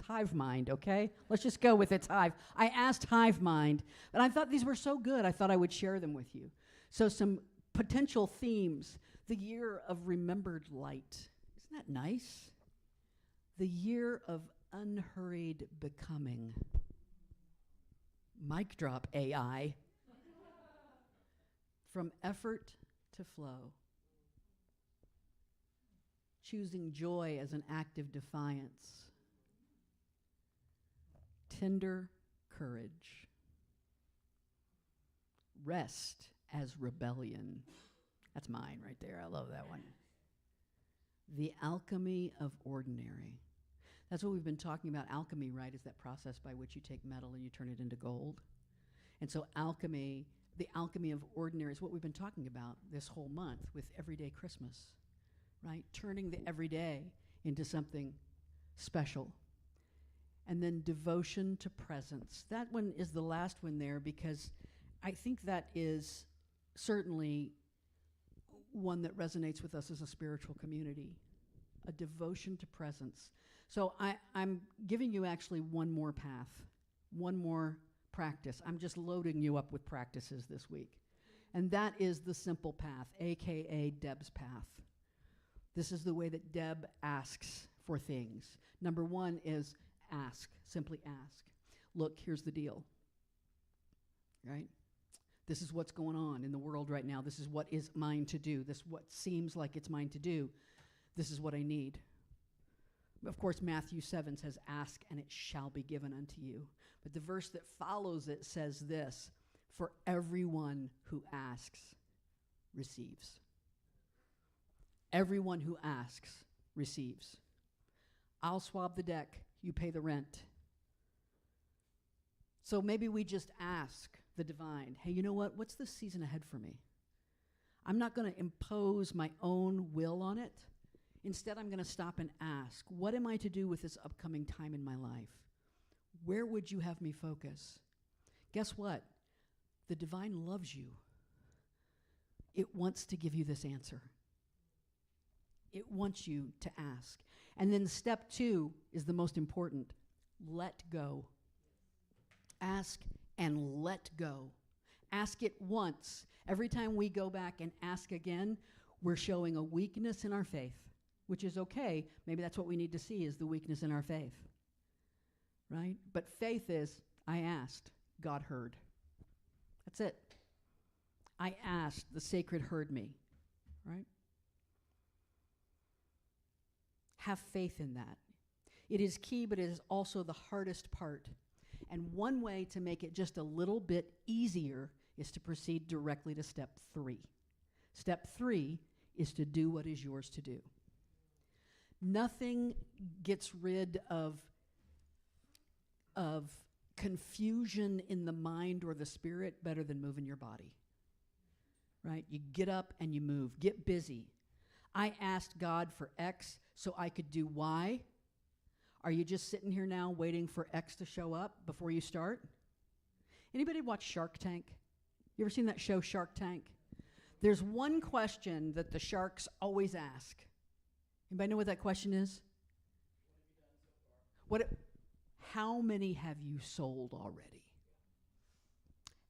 hive mind, okay? Let's just go with it's hive. I asked hive mind, but I thought these were so good, I thought I would share them with you. So some potential themes. The year of remembered light. Isn't that nice? The year of unhurried becoming. Mic drop, AI. From effort to flow. Choosing joy as an act of defiance. Tender courage. Rest as rebellion. That's mine right there. I love that one. The alchemy of ordinary. That's what we've been talking about. Alchemy, right, is that process by which you take metal and you turn it into gold. And so alchemy, the alchemy of ordinary is what we've been talking about this whole month with Everyday Christmas, right? Turning the everyday into something special. And then devotion to presence. That one is the last one there because I think that is certainly one that resonates with us as a spiritual community, a devotion to presence. So I'm giving you actually one more path, one more practice. I'm just loading you up with practices this week. And that is the simple path, AKA Deb's path. This is the way that Deb asks for things. Number 1 is ask, simply ask. Look, here's the deal, right? This is what's going on in the world right now. This is what is mine to do. This is what seems like it's mine to do. This is what I need. Of course, Matthew 7 says, ask and it shall be given unto you. But the verse that follows it says this, for everyone who asks, receives. Everyone who asks, receives. I'll swab the deck, you pay the rent. So maybe we just ask the divine, hey, you know what? What's the season ahead for me? I'm not going to impose my own will on it. Instead, I'm going to stop and ask, what am I to do with this upcoming time in my life? Where would you have me focus? Guess what? The divine loves you. It wants to give you this answer. It wants you to ask. And then step 2 is the most important. Let go. Ask and let go. Ask it once. Every time we go back and ask again, we're showing a weakness in our faith, which is okay. Maybe that's what we need to see, is the weakness in our faith. Right? But faith is, I asked, God heard. That's it. I asked, the sacred heard me. Right? Have faith in that. It is key, but it is also the hardest part. And one way to make it just a little bit easier is to proceed directly to step 3. Step 3 is to do what is yours to do. Nothing gets rid of confusion in the mind or the spirit better than moving your body. Right? You get up and you move. Get busy. I asked God for X so I could do Y. Are you just sitting here now waiting for X to show up before you start? Anybody watch Shark Tank? You ever seen that show, Shark Tank? There's one question that the sharks always ask. Anybody know what that question is? How many have you sold already?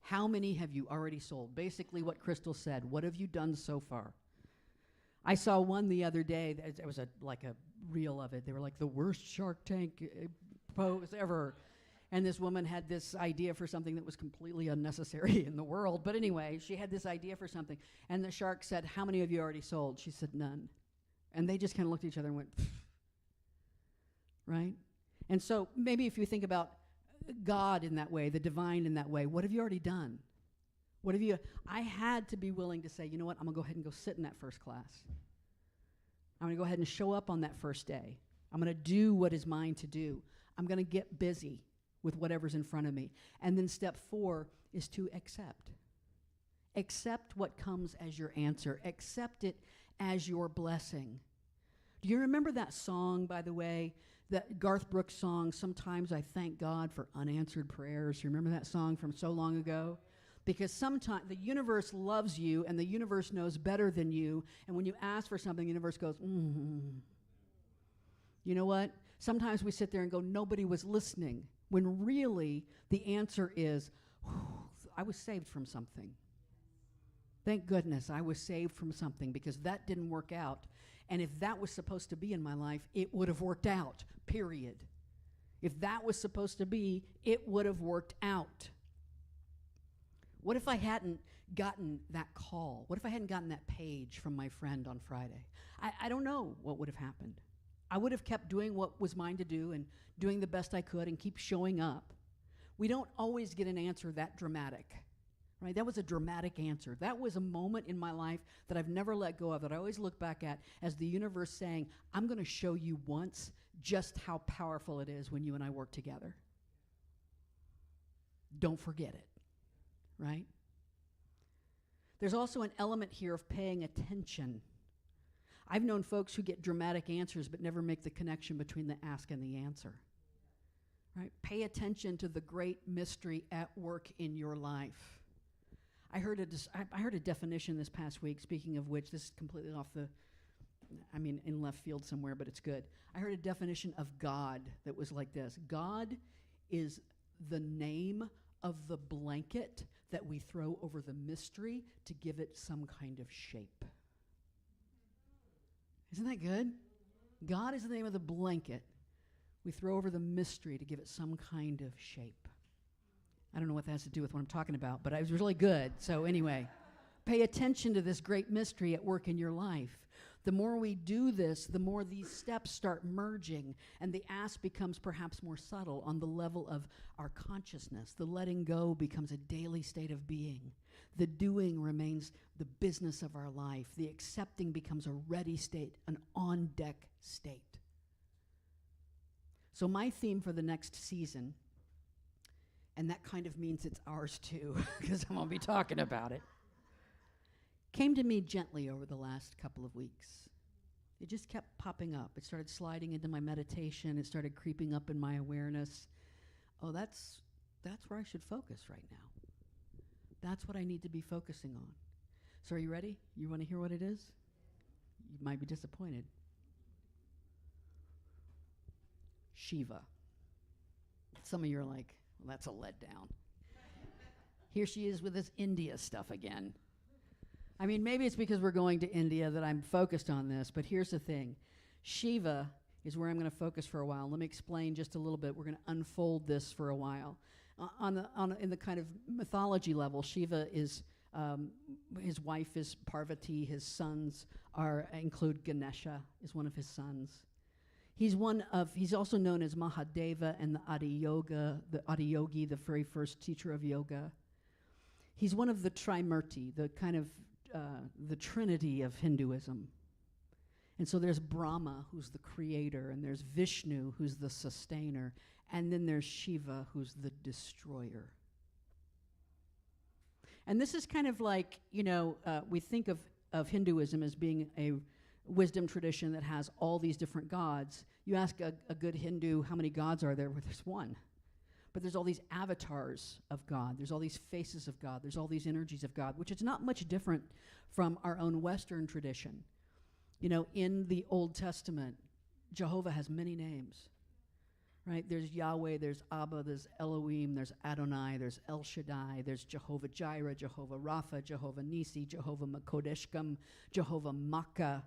How many have you already sold? Basically what Crystal said. What have you done so far? I saw one the other day. It was like a reel of it. They were like the worst Shark Tank pose ever. And this woman had this idea for something that was completely unnecessary in the world. But anyway, she had this idea for something. And the shark said, how many of you already sold? She said, none. And they just kind of looked at each other and went, pfft. Right? And so maybe if you think about God in that way, the divine in that way, what have you already done? What have you? I had to be willing to say, you know what, I'm going to go ahead and go sit in that first class. I'm going to go ahead and show up on that first day. I'm going to do what is mine to do. I'm going to get busy with whatever's in front of me. And then step 4 is to accept. Accept what comes as your answer. Accept it as your blessing. Do you remember that song, by the way, that Garth Brooks song, Sometimes I Thank God for Unanswered Prayers? You remember that song from so long ago? Because sometimes the universe loves you and the universe knows better than you. And when you ask for something, the universe goes, You know what? Sometimes we sit there and go, nobody was listening. When really the answer is, I was saved from something. Thank goodness I was saved from something, because that didn't work out. And if that was supposed to be in my life, it would have worked out, period. If that was supposed to be, it would have worked out. What if I hadn't gotten that call? What if I hadn't gotten that page from my friend on Friday? I don't know what would have happened. I would have kept doing what was mine to do and doing the best I could and keep showing up. We don't always get an answer that dramatic, right? That was a dramatic answer. That was a moment in my life that I've never let go of, that I always look back at as the universe saying, I'm going to show you once just how powerful it is when you and I work together. Don't forget it, right? There's also an element here of paying attention. I've known folks who get dramatic answers but never make the connection between the ask and the answer. Right? Pay attention to the great mystery at work in your life. I heard a definition this past week, speaking of which, this is completely in left field somewhere, but it's good. I heard a definition of God that was like this. God is the name of the blanket that we throw over the mystery to give it some kind of shape. Isn't that good? God is the name of the blanket we throw over the mystery to give it some kind of shape. I don't know what that has to do with what I'm talking about, but it was really good. So anyway, pay attention to this great mystery at work in your life. The more we do this, the more these steps start merging, and the ask becomes perhaps more subtle on the level of our consciousness. The letting go becomes a daily state of being. The doing remains the business of our life. The accepting becomes a ready state, an on-deck state. So my theme for the next season, and that kind of means it's ours too, because I'm going to be talking about it, came to me gently over the last couple of weeks. It just kept popping up. It started sliding into my meditation. It started creeping up in my awareness. Oh, that's where I should focus right now. That's what I need to be focusing on. So are you ready? You want to hear what it is? You might be disappointed. Shiva. Some of you are like, well, that's a letdown. Here she is with this India stuff again. I mean, maybe it's because we're going to India that I'm focused on this, but here's the thing. Shiva is where I'm going to focus for a while. Let me explain just a little bit. We're going to unfold this for a while. In the kind of mythology level, Shiva is, his wife is Parvati. His sons include Ganesha, is one of his sons. He's also known as Mahadeva and the Adiyogi, the very first teacher of yoga. He's one of the Trimurti, the kind of the trinity of Hinduism. And so there's Brahma, who's the creator, and there's Vishnu, who's the sustainer, and then there's Shiva, who's the destroyer. And this is kind of like, we think of Hinduism as being a wisdom tradition that has all these different gods. You ask a good Hindu, how many gods are there? Well, there's one. But there's all these avatars of God. There's all these faces of God. There's all these energies of God, which is not much different from our own Western tradition. In the Old Testament, Jehovah has many names, right? There's Yahweh, there's Abba, there's Elohim, there's Adonai, there's El Shaddai, there's Jehovah Jireh, Jehovah Rapha, Jehovah Nisi, Jehovah Makodeshkam, Jehovah Makkah.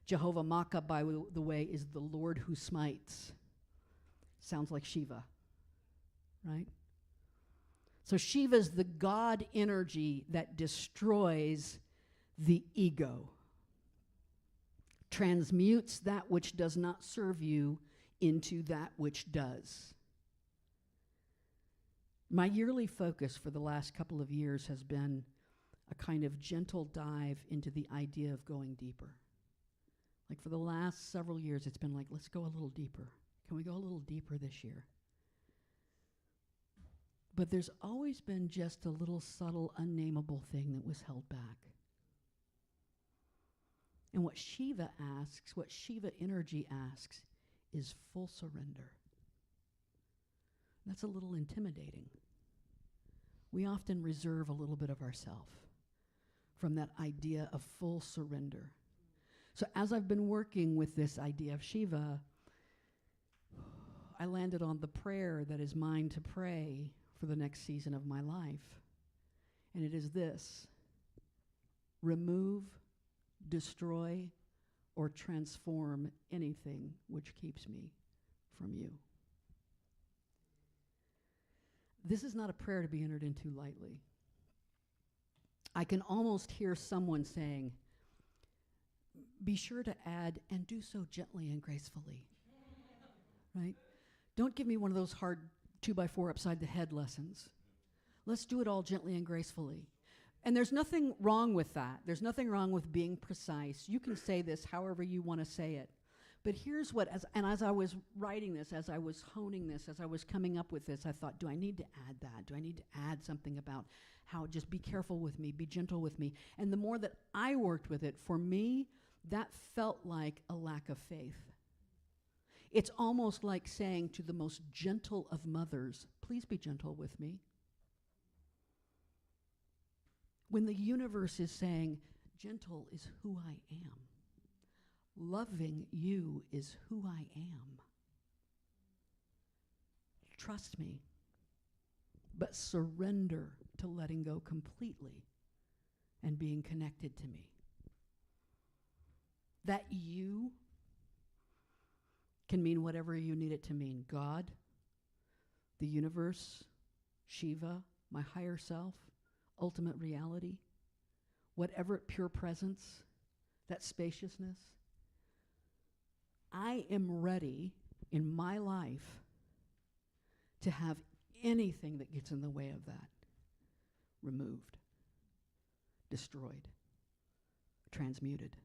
Jehovah Makkah, by the way, is the Lord who smites. Sounds like Shiva, right? So Shiva's the God energy that destroys the ego, transmutes that which does not serve you into that which does. My yearly focus for the last couple of years has been a kind of gentle dive into the idea of going deeper. Like for the last several years, it's been like, let's go a little deeper. Can we go a little deeper this year? But there's always been just a little subtle, unnameable thing that was held back. And what Shiva asks, what Shiva energy asks, is full surrender. That's a little intimidating. We often reserve a little bit of ourselves from that idea of full surrender. So as I've been working with this idea of Shiva, I landed on the prayer that is mine to pray for the next season of my life. And it is this: remove, destroy, or transform anything which keeps me from you. This is not a prayer to be entered into lightly. I can almost hear someone saying, be sure to add, and do so gently and gracefully. Right? Don't give me one of those hard 2x4 upside the head lessons. Let's do it all gently and gracefully. And there's nothing wrong with that. There's nothing wrong with being precise. You can say this however you want to say it. But here's what, as I was writing this, as I was honing this, as I was coming up with this, I thought, do I need to add that? Do I need to add something about how just be careful with me, be gentle with me? And the more that I worked with it, for me, that felt like a lack of faith. It's almost like saying to the most gentle of mothers, please be gentle with me. When the universe is saying, gentle is who I am. Loving you is who I am. Trust me, but surrender to letting go completely and being connected to me. That you can mean whatever you need it to mean. God, the universe, Shiva, my higher self, ultimate reality, whatever, pure presence, that spaciousness. I am ready in my life to have anything that gets in the way of that removed, destroyed, transmuted.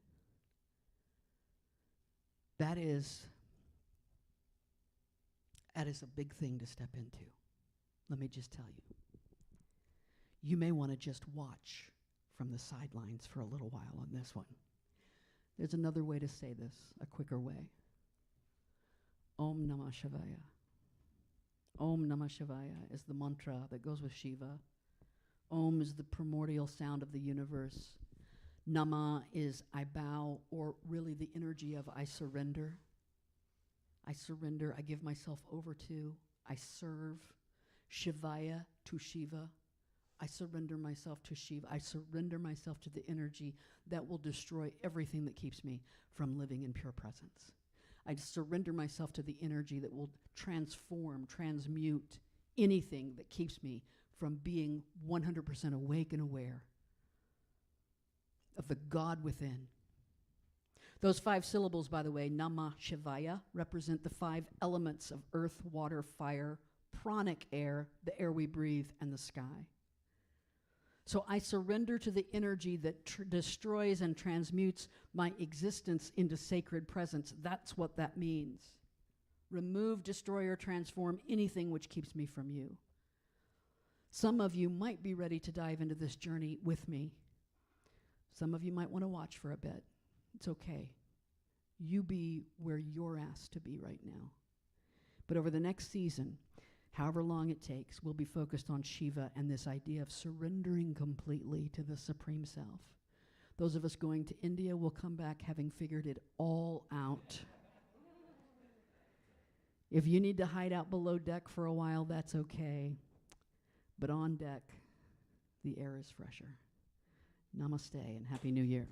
That is a big thing to step into. Let me just tell you. You may want to just watch from the sidelines for a little while on this one. There's another way to say this, a quicker way. Om Namah Shivaya. Om Namah Shivaya is the mantra that goes with Shiva. Om is the primordial sound of the universe. Nama is I bow, or really the energy of I surrender. I surrender, I give myself over to, I serve. Shivaya, to Shiva. I surrender myself to Shiva. I surrender myself to the energy that will destroy everything that keeps me from living in pure presence. I surrender myself to the energy that will transform, transmute anything that keeps me from being 100% awake and aware of the God within. Those 5 syllables, by the way, Namah Shivaya, represent the 5 elements of earth, water, fire, pranic air, the air we breathe, and the sky. So I surrender to the energy that destroys and transmutes my existence into sacred presence. That's what that means. Remove, destroy, or transform anything which keeps me from you. Some of you might be ready to dive into this journey with me. Some of you might want to watch for a bit. It's okay. You be where you're asked to be right now. But over the next season, however long it takes, we'll be focused on Shiva and this idea of surrendering completely to the Supreme Self. Those of us going to India will come back having figured it all out. If you need to hide out below deck for a while, that's okay. But on deck, the air is fresher. Namaste and Happy New Year.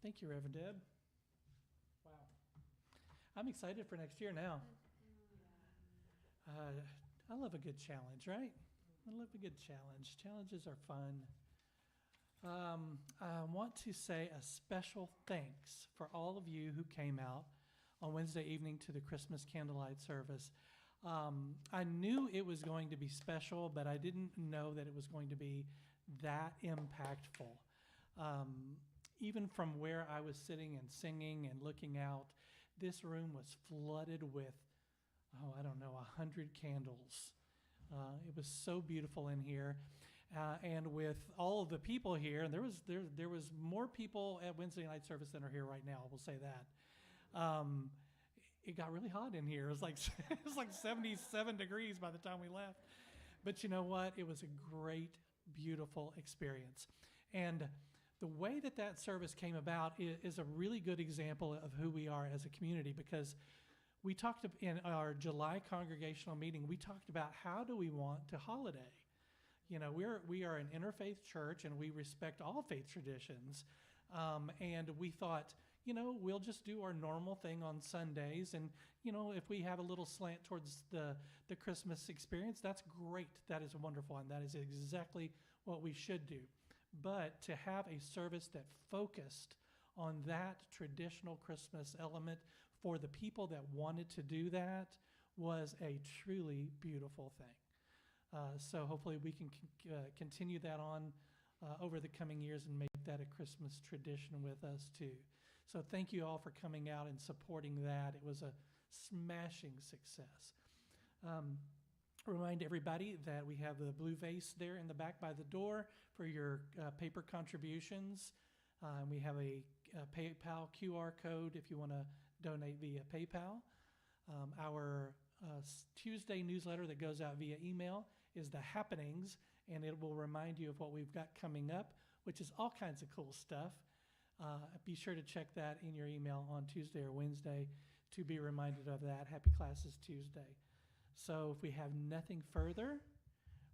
Thank you, Reverend Deb. Wow. I'm excited for next year now. I love a good challenge, right? I love a good challenge. Challenges are fun. I want to say a special thanks for all of you who came out on Wednesday evening to the Christmas candlelight service. I knew it was going to be special, but I didn't know that it was going to be that impactful. Even from where I was sitting and singing and looking out, this room was flooded with, 100 candles. It was so beautiful in here. And with all of the people here, and there was more people at Wednesday night service than are here right now, we'll say that. It got really hot in here. It was like 77 degrees by the time we left. But you know what? It was a great, beautiful experience. And the way that service came about is a really good example of who we are as a community, because we talked in our July congregational meeting, we talked about how do we want to holiday. You know, we are an interfaith church and we respect all faith traditions. And we thought, we'll just do our normal thing on Sundays. And, if we have a little slant towards the Christmas experience, that's great. That is wonderful. And that is exactly what we should do. But to have a service that focused on that traditional Christmas element for the people that wanted to do that was a truly beautiful thing. So hopefully we can continue that on over the coming years and make that a Christmas tradition with us too. So thank you all for coming out and supporting that. It was a smashing success. Remind everybody that we have the blue vase there in the back by the door for your paper contributions. We have a PayPal QR code if you want to donate via PayPal. Our Tuesday newsletter that goes out via email is the Happenings, and it will remind you of what we've got coming up, which is all kinds of cool stuff. Be sure to check that in your email on Tuesday or Wednesday to be reminded of that. Happy Classes Tuesday. So if we have nothing further,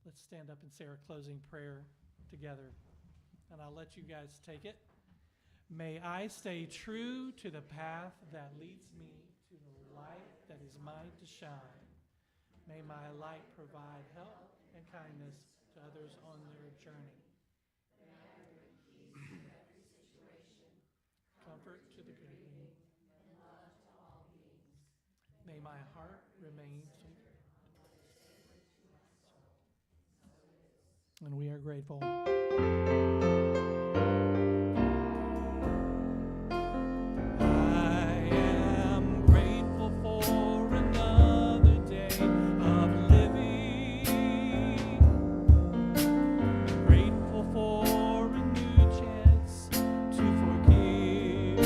let's stand up and say our closing prayer together. And I'll let you guys take it. May I stay true to the path that leads me to the light that is mine to shine. May my light provide help and kindness to others on their journey. Comfort to the grieving and love to all beings. May my heart remain sweet. And we are grateful. I am grateful for another day of living. Grateful for a new chance to forgive.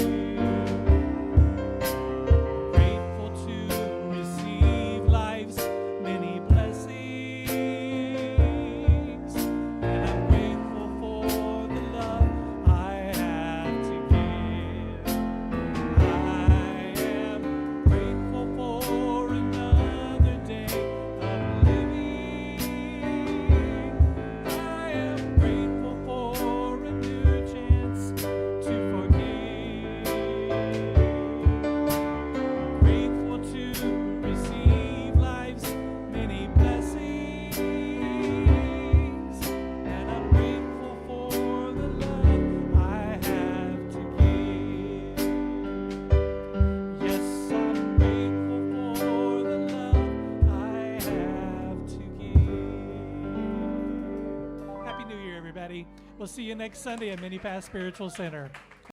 We'll see you next Sunday at Mini Pass Spiritual Center.